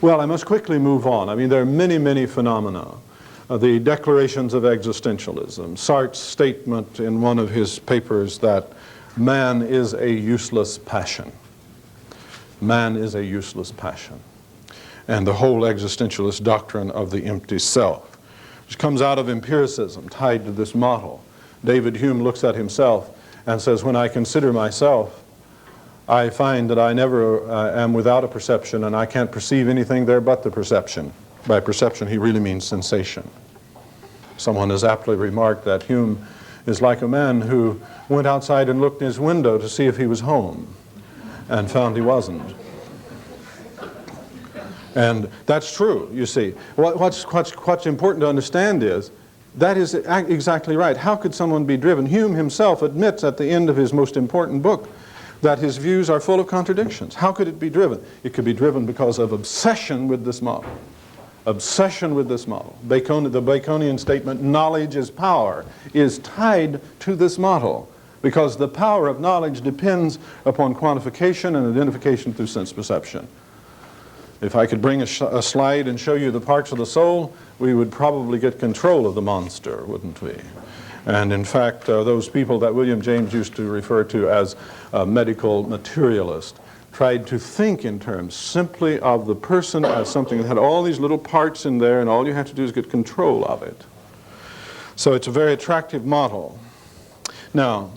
Well, I must quickly move on. I mean, there are many, many phenomena. The declarations of existentialism. Sartre's statement in one of his papers that man is a useless passion. Man is a useless passion. And the whole existentialist doctrine of the empty self, which comes out of empiricism, tied to this model. David Hume looks at himself and says, when I consider myself, I find that I never am without a perception, and I can't perceive anything there but the perception. By perception, he really means sensation. Someone has aptly remarked that Hume is like a man who went outside and looked in his window to see if he was home and found he wasn't. And that's true, you see. What's important to understand is that is exactly right. How could someone be driven? Hume himself admits at the end of his most important book that his views are full of contradictions. How could it be driven? It could be driven because of obsession with this model. Obsession with this model. The Baconian statement, knowledge is power, is tied to this model because the power of knowledge depends upon quantification and identification through sense perception. If I could bring a slide and show you the parts of the soul, we would probably get control of the monster, wouldn't we? And in fact, those people that William James used to refer to as medical materialist tried to think in terms simply of the person as something that had all these little parts in there, and all you have to do is get control of it. So it's a very attractive model. Now,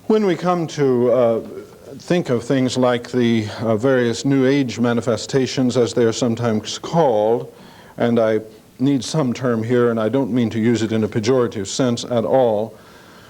when we come to think of things like the various New Age manifestations, as they are sometimes called, and I need some term here, and I don't mean to use it in a pejorative sense at all.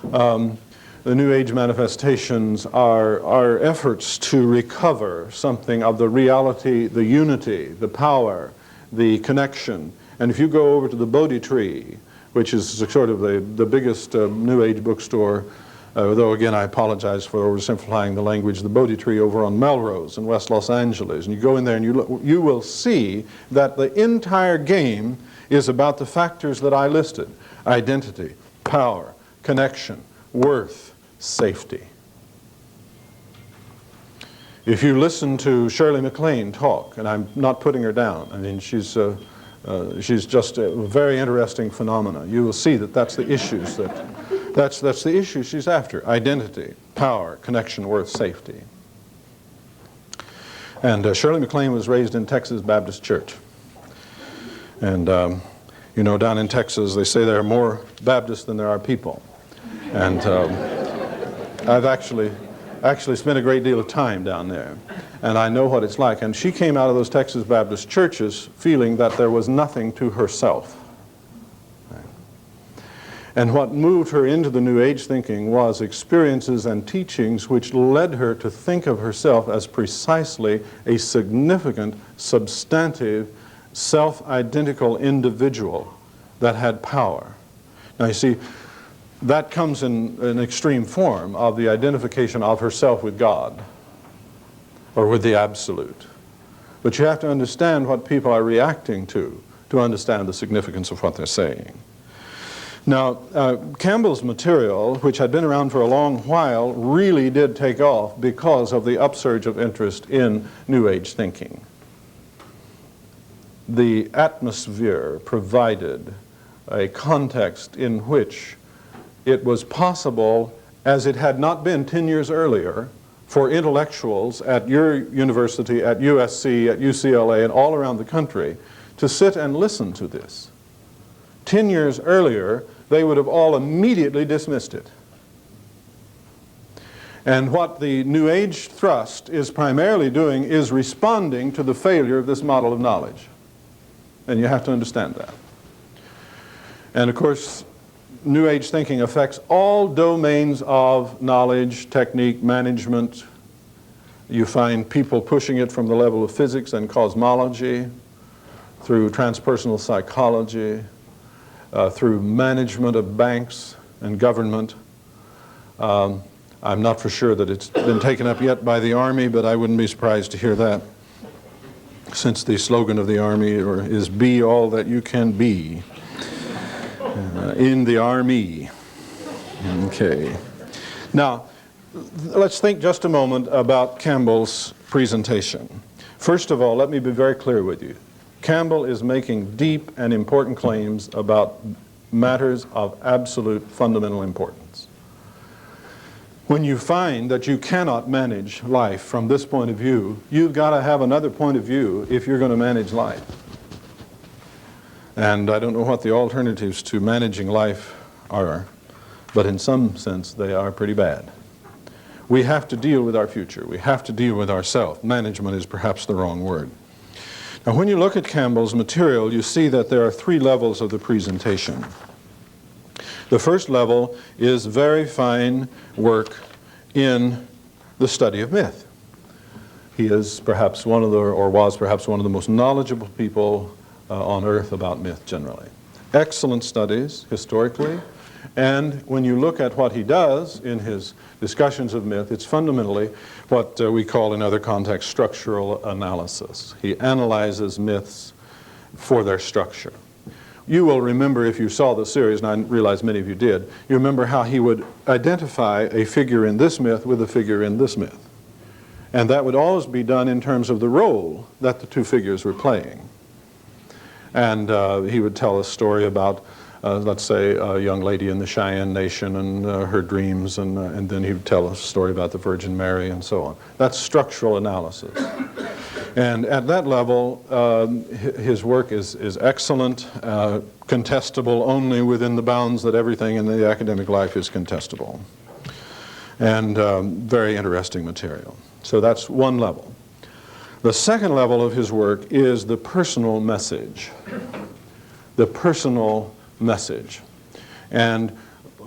The New Age manifestations are efforts to recover something of the reality, the unity, the power, the connection. And if you go over to the Bodhi tree, which is sort of the biggest New Age bookstore, though again I apologize for oversimplifying the language, the Bodhi tree over on Melrose in West Los Angeles, and you go in there and you will see that the entire game is about the factors that I listed: identity, power, connection, worth, safety. If you listen to Shirley MacLaine talk, and I'm not putting her down, I mean, she's just a very interesting phenomena. You will see that that's the issues that's the issue she's after: identity, power, connection, worth, safety. And Shirley MacLaine was raised in Texas Baptist Church. And you know, down in Texas, they say there are more Baptists than there are people. And I've actually spent a great deal of time down there, and I know what it's like. And she came out of those Texas Baptist churches feeling that there was nothing to herself. And what moved her into the New Age thinking was experiences and teachings which led her to think of herself as precisely a significant, substantive, self-identical individual that had power. Now you see, that comes in an extreme form of the identification of herself with God or with the Absolute. But you have to understand what people are reacting to understand the significance of what they're saying. Now, Campbell's material, which had been around for a long while, really did take off because of the upsurge of interest in New Age thinking. The atmosphere provided a context in which it was possible, as it had not been 10 years earlier, for intellectuals at your university, at USC, at UCLA, and all around the country to sit and listen to this. 10 years earlier, they would have all immediately dismissed it. And what the New Age thrust is primarily doing is responding to the failure of this model of knowledge. And you have to understand that. And of course, New Age thinking affects all domains of knowledge, technique, management. You find people pushing it from the level of physics and cosmology, through transpersonal psychology, through management of banks and government. I'm not for sure that it's been taken up yet by the Army, but I wouldn't be surprised to hear that, since the slogan of the Army is "Be all that you can be in the Army." Okay. Now, let's think just a moment about Campbell's presentation. First of all, let me be very clear with you. Campbell is making deep and important claims about matters of absolute fundamental importance. When you find that you cannot manage life from this point of view, you've got to have another point of view if you're going to manage life. And I don't know what the alternatives to managing life are, but in some sense they are pretty bad. We have to deal with our future. We have to deal with ourselves. Management is perhaps the wrong word. Now, when you look at Campbell's material, you see that there are three levels of the presentation. The first level is very fine work in the study of myth. He is perhaps one of the, or was perhaps one of the most knowledgeable people on earth about myth generally. Excellent studies historically, and when you look at what he does in his discussions of myth, it's fundamentally what we call in other contexts structural analysis. He analyzes myths for their structure. You will remember, if you saw the series, and I realize many of you did, you remember how he would identify a figure in this myth with a figure in this myth. And that would always be done in terms of the role that the two figures were playing. And he would tell a story about, let's say, a young lady in the Cheyenne Nation and her dreams, and then he would tell a story about the Virgin Mary and so on. That's structural analysis. And at that level, his work is excellent, contestable only within the bounds that everything in the academic life is contestable, and very interesting material. So that's one level. The second level of his work is the personal message. The personal message. And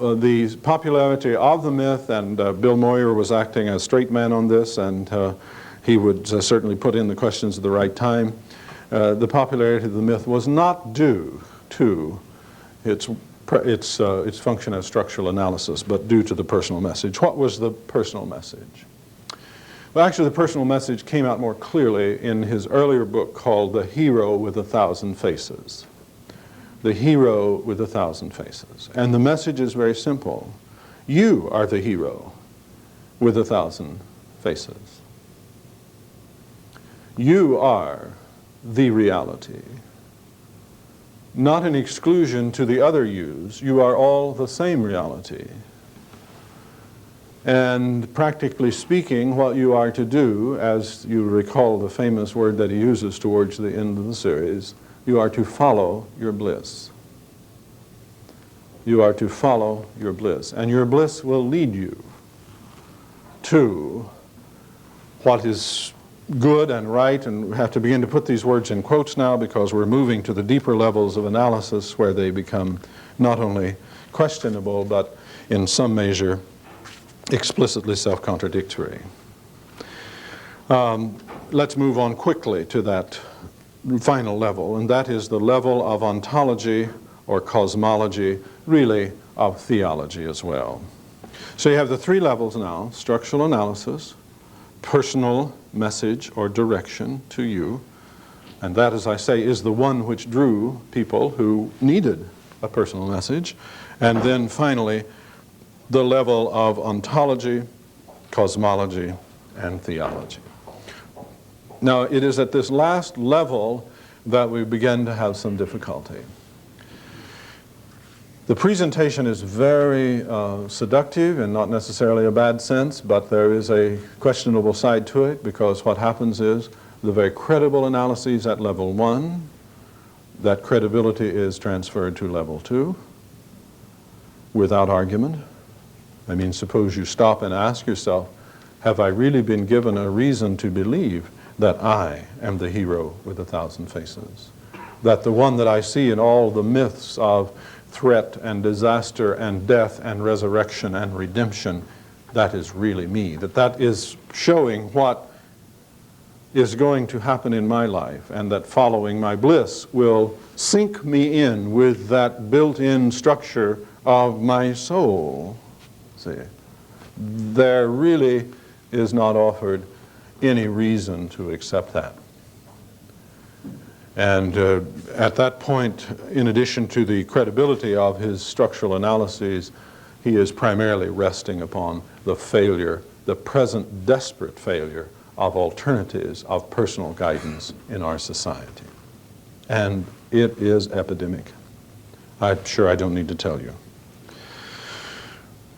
the popularity of the myth, and Bill Moyer was acting as straight man on this, and he would certainly put in the questions at the right time. The popularity of the myth was not due to its function as structural analysis, but due to the personal message. What was the personal message? Well, actually, the personal message came out more clearly in his earlier book called The Hero with a Thousand Faces. the hero with 1,000 faces. And the message is very simple. You are the hero with 1,000 faces. You are the reality. Not an exclusion to the other yous. You are all the same reality. And practically speaking, what you are to do, as you recall the famous word that he uses towards the end of the series, you are to follow your bliss. You are to follow your bliss. And your bliss will lead you to what is good and right, and we have to begin to put these words in quotes now because we're moving to the deeper levels of analysis where they become not only questionable, but in some measure explicitly self-contradictory. Let's move on quickly to that final level, and that is the level of ontology or cosmology, really of theology as well. So you have the three levels now: structural analysis, personal message or direction to you, and that, as I say, is the one which drew people who needed a personal message. And then finally, the level of ontology, cosmology, and theology. Now, it is at this last level that we begin to have some difficulty. The presentation is very seductive in not necessarily a bad sense, but there is a questionable side to it, because what happens is the very credible analyses at level 1, that credibility is transferred to level 2 without argument. I mean, suppose you stop and ask yourself, have I really been given a reason to believe that I am the hero with 1,000 faces? That the one that I see in all the myths of threat and disaster and death and resurrection and redemption, that is really me. That is showing what is going to happen in my life, and that following my bliss will sink me in with that built-in structure of my soul. See, there really is not offered any reason to accept that. And at that point, in addition to the credibility of his structural analyses, he is primarily resting upon the failure, the present desperate failure of alternatives of personal guidance in our society. And it is epidemic. I'm sure I don't need to tell you.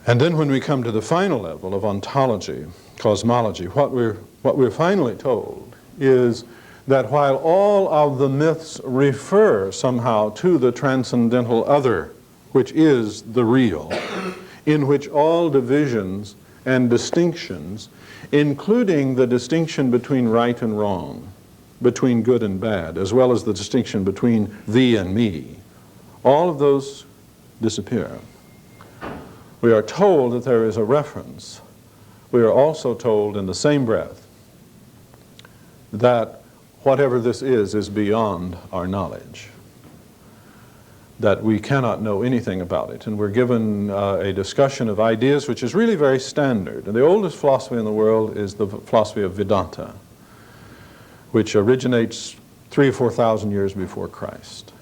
And then when we come to the final level of ontology, cosmology, what we're finally told is that while all of the myths refer somehow to the transcendental other, which is the real, in which all divisions and distinctions, including the distinction between right and wrong, between good and bad, as well as the distinction between thee and me, all of those disappear. We are told that there is a reference. We are also told in the same breath that whatever this is beyond our knowledge, that we cannot know anything about it. And we're given a discussion of ideas which is really very standard. And the oldest philosophy in the world is the philosophy of Vedanta, which originates 3,000 or 4,000 years before Christ.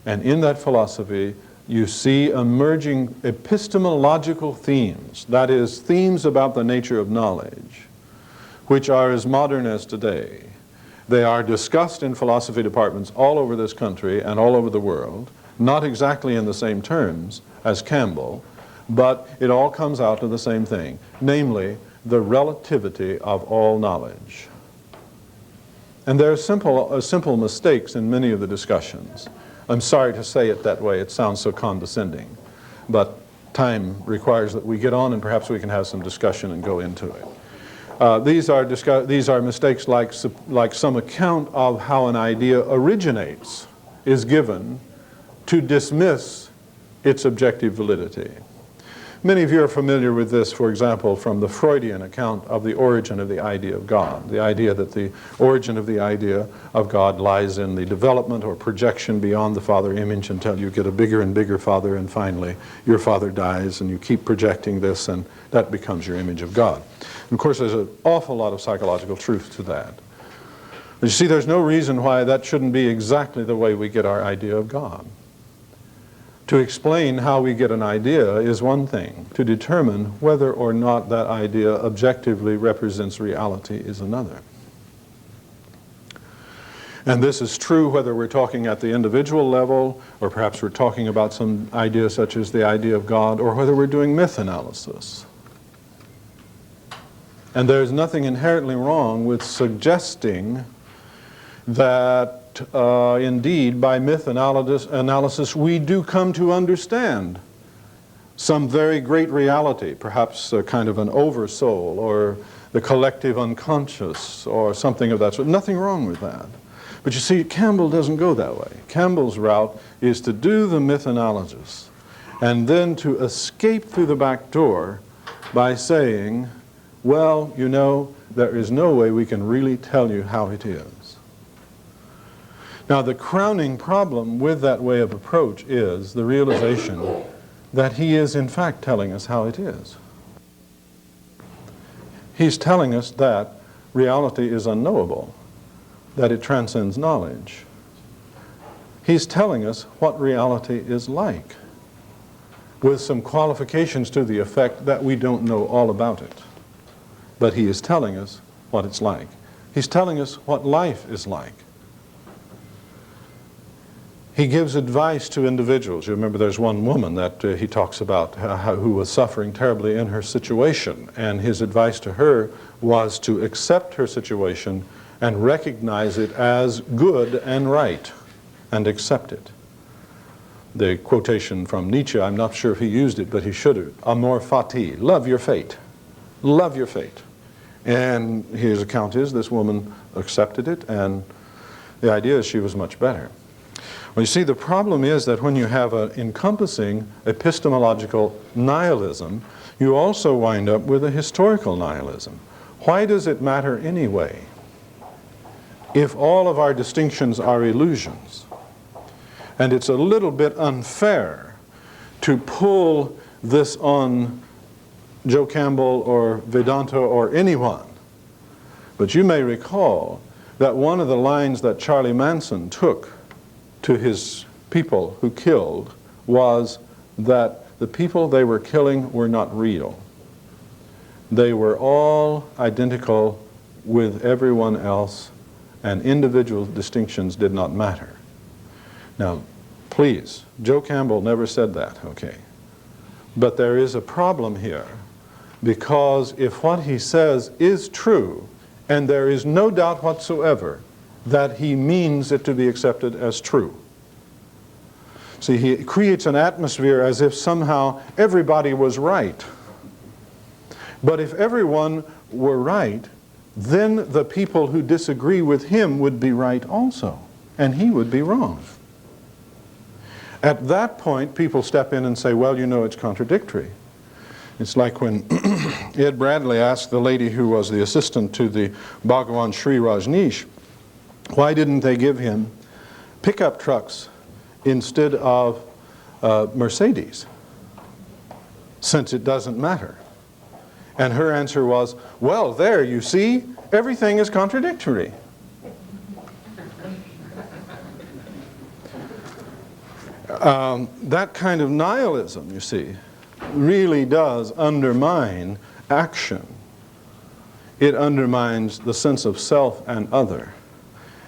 And in that philosophy, you see emerging epistemological themes, that is, themes about the nature of knowledge, which are as modern as today. They are discussed in philosophy departments all over this country and all over the world, not exactly in the same terms as Campbell, but it all comes out to the same thing, namely the relativity of all knowledge. And there are simple mistakes in many of the discussions. I'm sorry to say it that way, it sounds so condescending, but time requires that we get on and perhaps we can have some discussion and go into it. These are mistakes like some account of how an idea originates is given to dismiss its objective validity. Many of you are familiar with this, for example, from the Freudian account of the origin of the idea of God. The idea that the origin of the idea of God lies in the development or projection beyond the Father image until you get a bigger and bigger Father, and finally your Father dies and you keep projecting this and that becomes your image of God. And of course there's an awful lot of psychological truth to that. But you see, there's no reason why that shouldn't be exactly the way we get our idea of God. To explain how we get an idea is one thing. To determine whether or not that idea objectively represents reality is another. And this is true whether we're talking at the individual level, or perhaps we're talking about some idea such as the idea of God, or whether we're doing myth analysis. And there's nothing inherently wrong with suggesting that indeed by myth analysis we do come to understand some very great reality, perhaps a kind of an oversoul or the collective unconscious or something of that sort. Nothing wrong with that. But you see, Campbell doesn't go that way. Campbell's route is to do the myth analysis and then to escape through the back door by saying, well, you know, there is no way we can really tell you how it is. Now, the crowning problem with that way of approach is the realization that he is in fact telling us how it is. He's telling us that reality is unknowable, that it transcends knowledge. He's telling us what reality is like, with some qualifications to the effect that we don't know all about it. But he is telling us what it's like. He's telling us what life is like. He gives advice to individuals. You remember there's one woman that he talks about who was suffering terribly in her situation, and his advice to her was to accept her situation and recognize it as good and right, and accept it. The quotation from Nietzsche, I'm not sure if he used it, but he should have. Amor fati, love your fate. Love your fate. And his account is this woman accepted it, and the idea is she was much better. Well, you see, the problem is that when you have an encompassing epistemological nihilism, you also wind up with a historical nihilism. Why does it matter anyway? If all of our distinctions are illusions, and it's a little bit unfair to pull this on Joe Campbell or Vedanta or anyone. But you may recall that one of the lines that Charlie Manson took to his people who killed was that the people they were killing were not real. They were all identical with everyone else, and individual distinctions did not matter. Now, please, Joe Campbell never said that, okay? But there is a problem here, because if what he says is true, and there is no doubt whatsoever that he means it to be accepted as true. See, he creates an atmosphere as if somehow everybody was right. But if everyone were right, then the people who disagree with him would be right also, and he would be wrong. At that point, people step in and say, well, you know, it's contradictory. It's like when Ed Bradley asked the lady who was the assistant to the Bhagawan Sri Rajneesh, why didn't they give him pickup trucks instead of Mercedes, since it doesn't matter? And her answer was, well, there, you see, everything is contradictory. That kind of nihilism, you see, really does undermine action. It undermines the sense of self and other.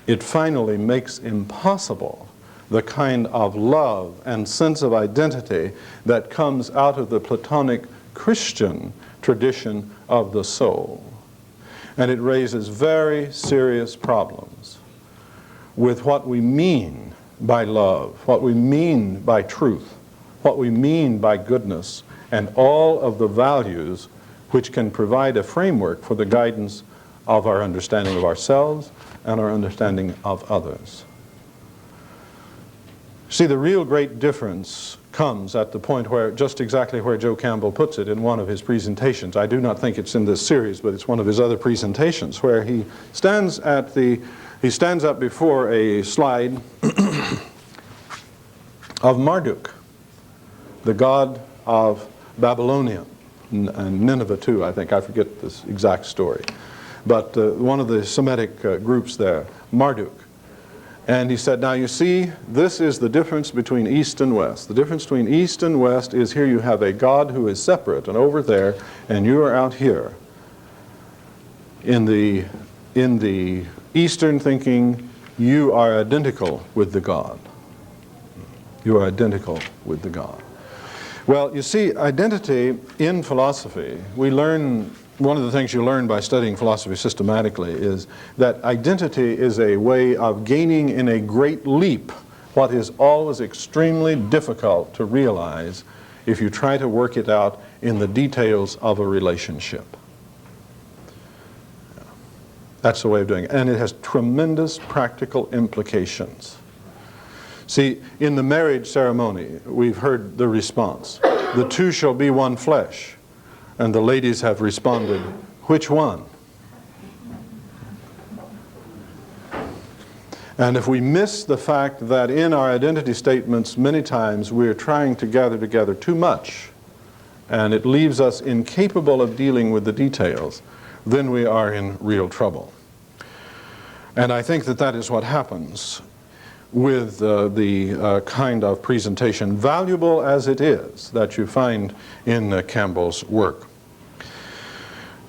It finally makes impossible the kind of love and sense of identity that comes out of the Platonic Christian tradition of the soul. And it raises very serious problems with what we mean by love, what we mean by truth, what we mean by goodness, and all of the values which can provide a framework for the guidance of our understanding of ourselves and our understanding of others. See, the real great difference comes at the point where, just exactly where Joe Campbell puts it in one of his presentations. I do not think it's in this series, but it's one of his other presentations, where he stands up before a slide of Marduk, the god of Babylonia, and Nineveh too, I think. I forget this exact story. But one of the Semitic groups there, Marduk. And he said, now you see, this is the difference between East and West. The difference between East and West is here you have a God who is separate and over there, and you are out here. In the Eastern thinking, you are identical with the God. You are identical with the God. Well, you see, identity in philosophy, we learn, one of the things you learn by studying philosophy systematically is that identity is a way of gaining in a great leap what is always extremely difficult to realize if you try to work it out in the details of a relationship. That's the way of doing it. And it has tremendous practical implications. See, in the marriage ceremony, we've heard the response. The two shall be one flesh. And the ladies have responded, which one? And if we miss the fact that in our identity statements, many times we're trying to gather together too much, and it leaves us incapable of dealing with the details, then we are in real trouble. And I think that that is what happens with the kind of presentation, valuable as it is, that you find in Campbell's work.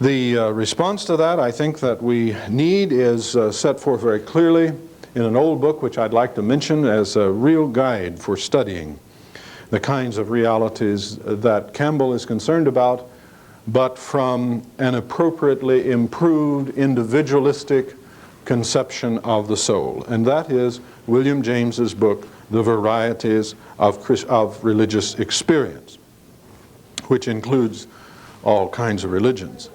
The response to that, I think that we need is set forth very clearly in an old book which I'd like to mention as a real guide for studying the kinds of realities that Campbell is concerned about, but from an appropriately improved individualistic conception of the soul. And that is William James's book, The Varieties of Religious Experience, which includes all kinds of religions.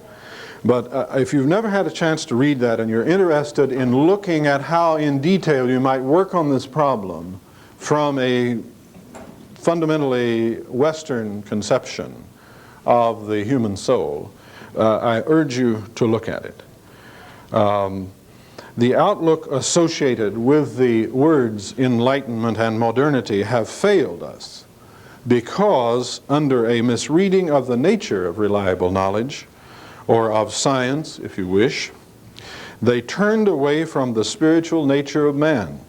But if you've never had a chance to read that and you're interested in looking at how in detail you might work on this problem from a fundamentally Western conception of the human soul, I urge you to look at it. The outlook associated with the words enlightenment and modernity have failed us because under a misreading of the nature of reliable knowledge, or of science, if you wish, they turned away from the spiritual nature of man,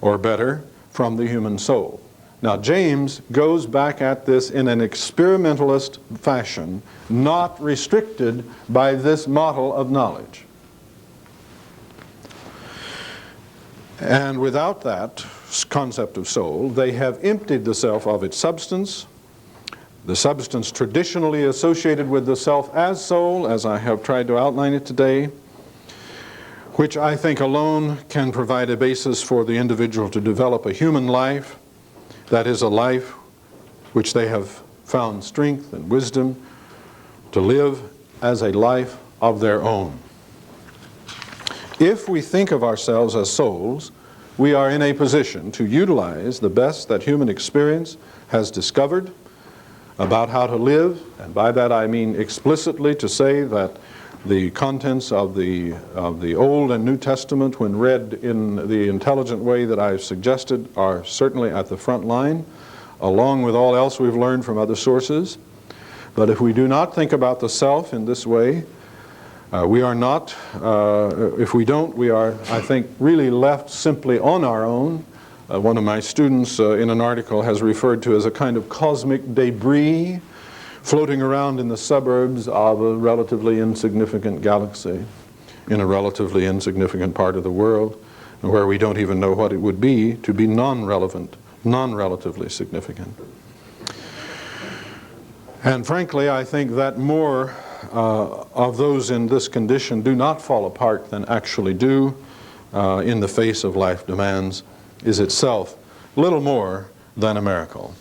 or better, from the human soul. Now, James goes back at this in an experimentalist fashion, not restricted by this model of knowledge. And without that concept of soul, they have emptied the self of its substance, the substance traditionally associated with the self as soul, as I have tried to outline it today, which I think alone can provide a basis for the individual to develop a human life, that is a life which they have found strength and wisdom to live as a life of their own. If we think of ourselves as souls, we are in a position to utilize the best that human experience has discovered about how to live, and by that I mean explicitly to say that the contents of the Old and New Testament, when read in the intelligent way that I've suggested, are certainly at the front line, along with all else we've learned from other sources. But if we do not think about the self in this way, we are not, if we don't, we are, I think, really left simply on our own. One of my students in an article has referred to as a kind of cosmic debris floating around in the suburbs of a relatively insignificant galaxy in a relatively insignificant part of the world, where we don't even know what it would be to be non-relevant, non-relatively significant. And frankly, I think that more of those in this condition do not fall apart than actually do in the face of life demands is itself little more than a miracle.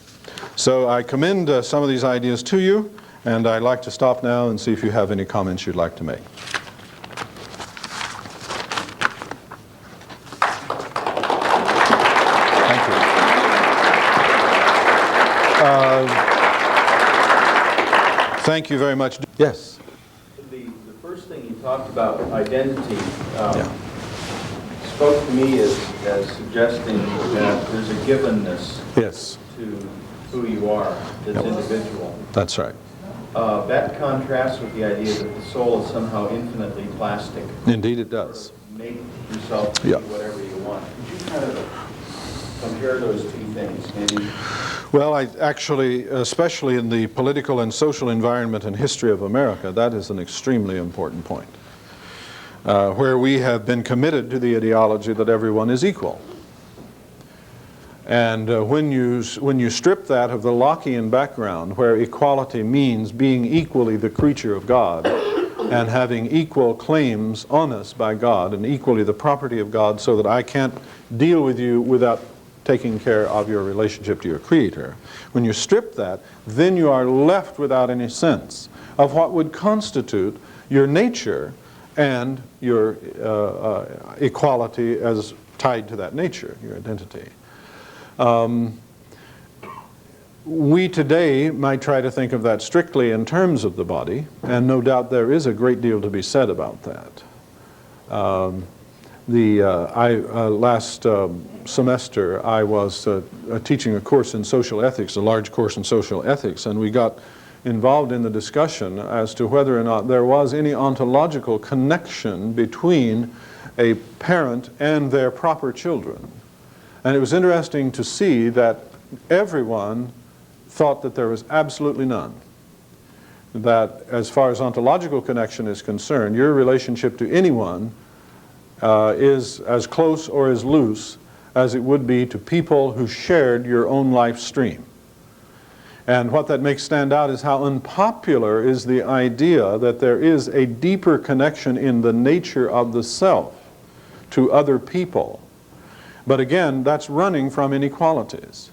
So I commend some of these ideas to you, and I'd like to stop now and see if you have any comments you'd like to make. Thank you. Thank you very much. Yes? The first thing you talked about, identity, spoke to me as suggesting that there's a givenness Yes. to who you are as individual. That's right. That contrasts with the idea that the soul is somehow infinitely plastic. Indeed it does. Make yourself be whatever you want. Could you kind of compare those two things, maybe? Well, I actually, especially in the political and social environment and history of America, that is an extremely important point, where we have been committed to the ideology that everyone is equal. And when you strip that of the Lockean background, where equality means being equally the creature of God and having equal claims on us by God and equally the property of God, so that I can't deal with you without taking care of your relationship to your Creator. When you strip that, then you are left without any sense of what would constitute your nature and your equality as tied to that nature, your identity. We today might try to think of that strictly in terms of the body, and no doubt there is a great deal to be said about that. Last semester I was teaching a course in social ethics, a large course in social ethics, and we got involved in the discussion as to whether or not there was any ontological connection between a parent and their proper children. And it was interesting to see that everyone thought that there was absolutely none. That as far as ontological connection is concerned, your relationship to anyone is as close or as loose as it would be to people who shared your own life stream. And what that makes stand out is how unpopular is the idea that there is a deeper connection in the nature of the self to other people. But again, that's running from inequalities,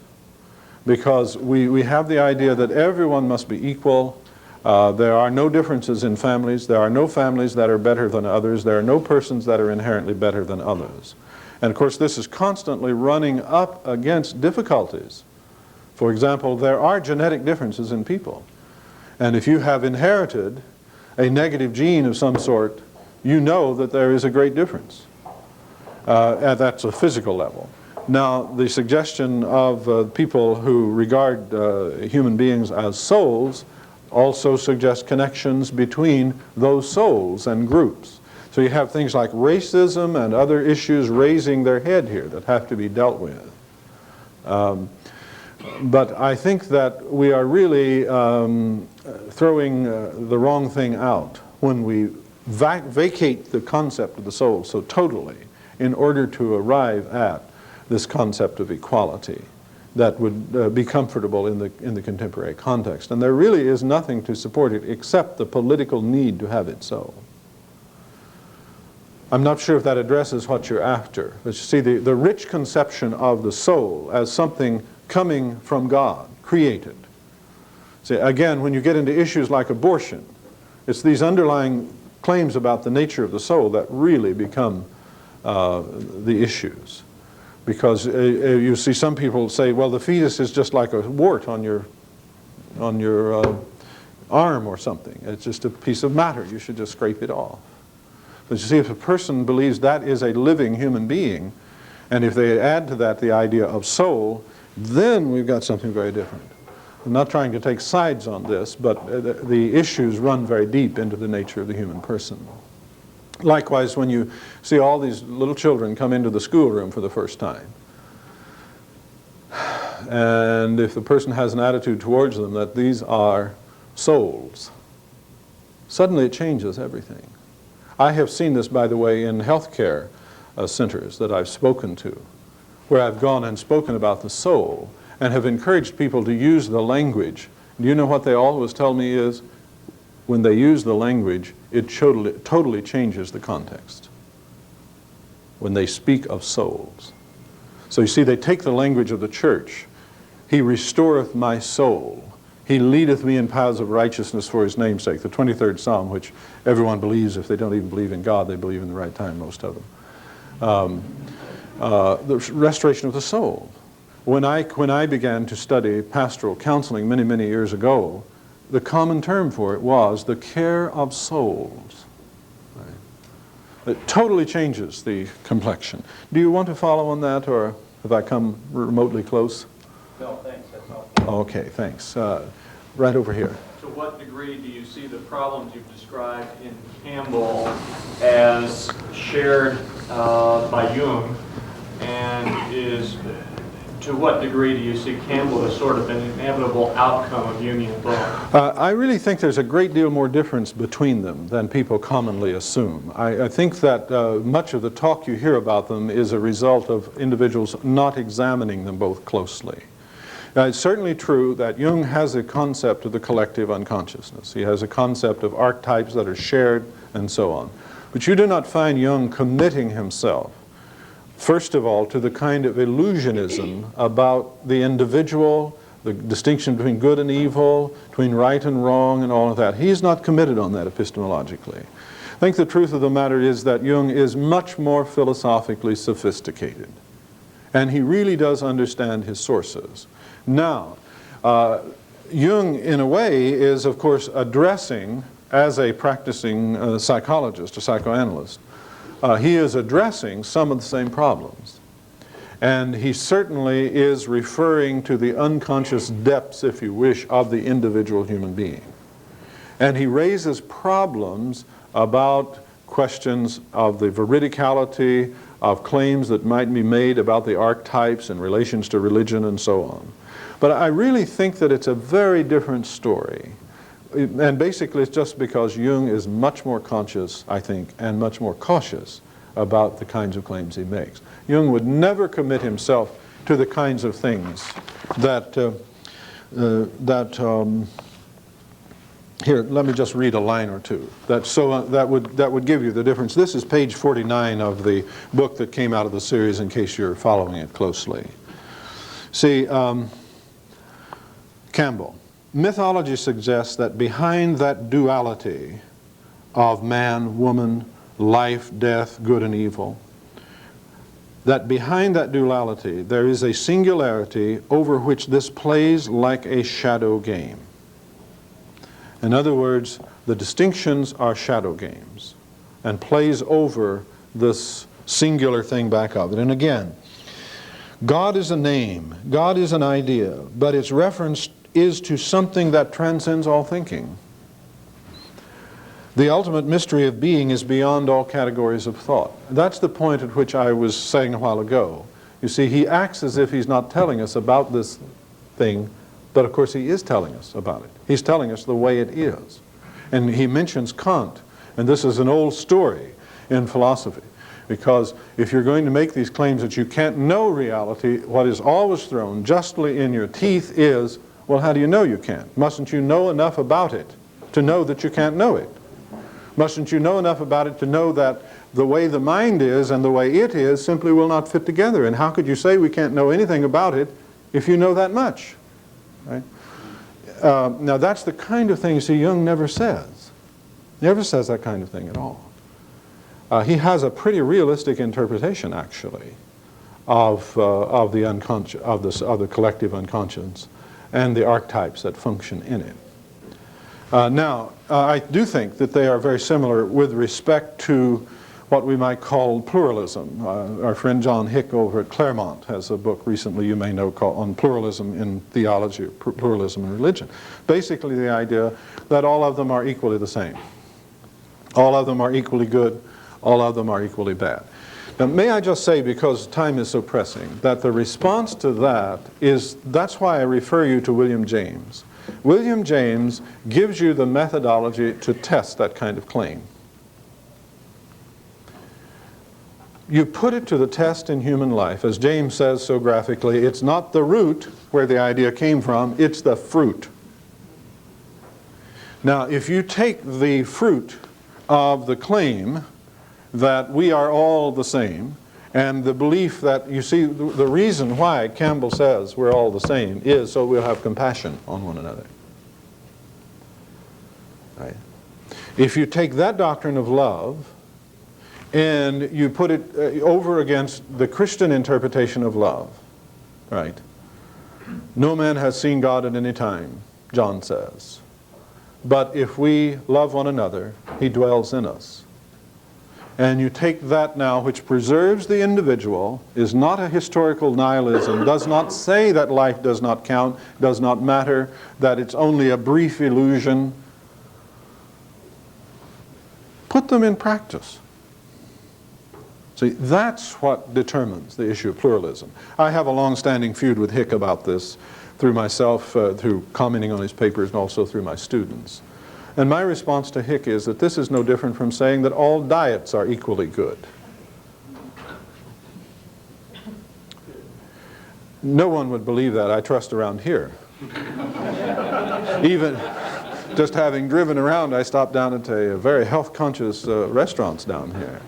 because we have the idea that everyone must be equal. There are no differences in families. There are no families that are better than others. There are no persons that are inherently better than others. And of course, this is constantly running up against difficulties. For example, there are genetic differences in people. And if you have inherited a negative gene of some sort, you know that there is a great difference. That's a physical level. Now, the suggestion of people who regard human beings as souls also suggests connections between those souls and groups. So you have things like racism and other issues raising their head here that have to be dealt with. But I think that we are really throwing the wrong thing out when we vacate the concept of the soul so totally in order to arrive at this concept of equality that would be comfortable in the contemporary context. And there really is nothing to support it except the political need to have it so. I'm not sure if that addresses what you're after. But you see, the rich conception of the soul as something coming from God, created. See, again, when you get into issues like abortion, it's these underlying claims about the nature of the soul that really become the issues. Because you see some people say, well, the fetus is just like a wart on your arm or something. It's just a piece of matter. You should just scrape it off. But you see, if a person believes that is a living human being, and if they add to that the idea of soul, then we've got something very different. I'm not trying to take sides on this, but the issues run very deep into the nature of the human person. Likewise, when you see all these little children come into the schoolroom for the first time, and if the person has an attitude towards them that these are souls, suddenly it changes everything. I have seen this, by the way, in healthcare centers that I've spoken to, where I've gone and spoken about the soul and have encouraged people to use the language. Do you know what they always tell me is, when they use the language, it totally changes the context when they speak of souls. So you see, they take the language of the church. He restoreth my soul. He leadeth me in paths of righteousness for his name's sake. The 23rd Psalm, which everyone believes. If they don't even believe in God, they believe in the right time, most of them. The restoration of the soul. When I began to study pastoral counseling many, many years ago, the common term for it was the care of souls. Right? It totally changes the complexion. Do you want to follow on that, or have I come remotely close? No, thanks. That's helpful. Okay, thanks. Right over here. To what degree do you see the problems you've described in Campbell as shared by Jung And to what degree do you see Campbell as sort of an inevitable outcome of Jungian thought? I really think there's a great deal more difference between them than people commonly assume. I think that much of the talk you hear about them is a result of individuals not examining them both closely. Now, it's certainly true that Jung has a concept of the collective unconsciousness. He has a concept of archetypes that are shared and so on. But you do not find Jung committing himself, first of all, to the kind of illusionism about the individual, the distinction between good and evil, between right and wrong, and all of that. He's not committed on that epistemologically. I think the truth of the matter is that Jung is much more philosophically sophisticated, and he really does understand his sources. Now, Jung, in a way, is, of course, addressing, as a practicing psychologist or psychoanalyst, he is addressing some of the same problems. And he certainly is referring to the unconscious depths, if you wish, of the individual human being. And he raises problems about questions of the veridicality of claims that might be made about the archetypes in relations to religion and so on. But I really think that it's a very different story. And basically it's just because Jung is much more conscious, I think, and much more cautious about the kinds of claims he makes. Jung would never commit himself to the kinds of things that, here, let me just read a line or two. That would give you the difference. This is page 49 of the book that came out of the series, in case you're following it closely. See, Campbell. Mythology suggests that behind that duality of man, woman, life, death, good and evil, that behind that duality there is a singularity over which this plays like a shadow game. In other words, the distinctions are shadow games and plays over this singular thing back of it. And again, God is a name, God is an idea, but its reference is to something that transcends all thinking. The ultimate mystery of being is beyond all categories of thought. That's the point at which I was saying a while ago. You see, he acts as if he's not telling us about this thing, but of course he is telling us about it. He's telling us the way it is. And he mentions Kant, and this is an old story in philosophy. Because if you're going to make these claims that you can't know reality, what is always thrown justly in your teeth is, well, how do you know you can't? Mustn't you know enough about it to know that you can't know it? Mustn't you know enough about it to know that the way the mind is and the way it is simply will not fit together? And how could you say we can't know anything about it if you know that much? Right? Now that's the kind of thing, you see, Jung never says. Never says that kind of thing at all. He has a pretty realistic interpretation, actually, of the unconscious, of the collective unconscious, and the archetypes that function in it. Now, I do think that they are very similar with respect to what we might call pluralism. Our friend John Hick over at Claremont has a book recently you may know called On Pluralism in Theology, Pluralism in Religion. Basically the idea that all of them are equally the same. All of them are equally good, all of them are equally bad. Now, may I just say, because time is so pressing, that the response to that is, that's why I refer you to William James. William James gives you the methodology to test that kind of claim. You put it to the test in human life. As James says so graphically, it's not the root where the idea came from, it's the fruit. Now, if you take the fruit of the claim that we are all the same, and the belief that, you see, the reason why Campbell says we're all the same is so we'll have compassion on one another. Right? If you take that doctrine of love and you put it over against the Christian interpretation of love, right? No man has seen God at any time, John says. But if we love one another, he dwells in us. And you take that now, which preserves the individual, is not a historical nihilism, does not say that life does not count, does not matter, that it's only a brief illusion. Put them in practice. See, that's what determines the issue of pluralism. I have a long-standing feud with Hick about this through myself, through commenting on his papers, and also through my students. And my response to Hick is that this is no different from saying that all diets are equally good. No one would believe that, I trust, around here. Even just having driven around, I stopped down at a very health-conscious restaurants down here.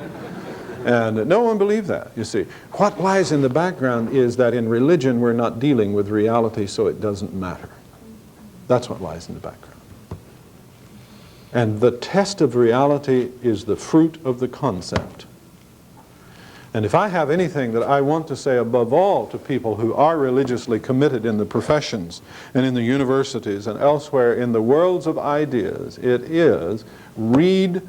And no one believed that, you see. What lies in the background is that in religion we're not dealing with reality, so it doesn't matter. That's what lies in the background. And the test of reality is the fruit of the concept. And if I have anything that I want to say above all to people who are religiously committed in the professions and in the universities and elsewhere in the worlds of ideas, it is read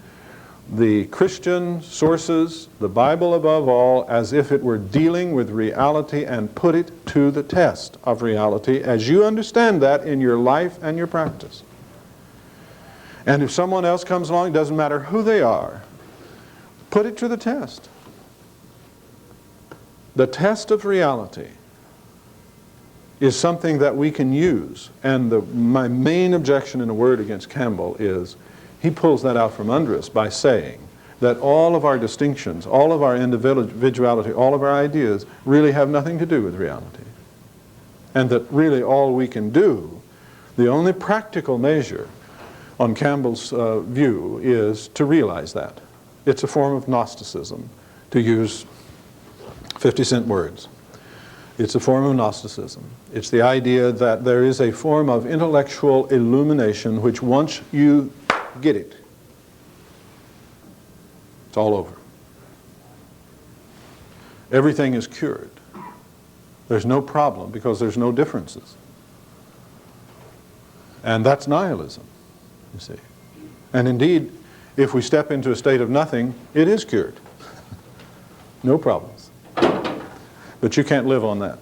the Christian sources, the Bible above all, as if it were dealing with reality, and put it to the test of reality as you understand that in your life and your practice. And if someone else comes along, it doesn't matter who they are, put it to the test. The test of reality is something that we can use. And my main objection in a word against Campbell is he pulls that out from under us by saying that all of our distinctions, all of our individuality, all of our ideas really have nothing to do with reality. And that really all we can do, the only practical measure on Campbell's view, is to realize that. It's a form of Gnosticism, to use 50-cent words. It's a form of Gnosticism. It's the idea that there is a form of intellectual illumination which once you get it, it's all over. Everything is cured. There's no problem because there's no differences. And that's nihilism, you see. And indeed, if we step into a state of nothing, it is cured. No problems. But you can't live on that.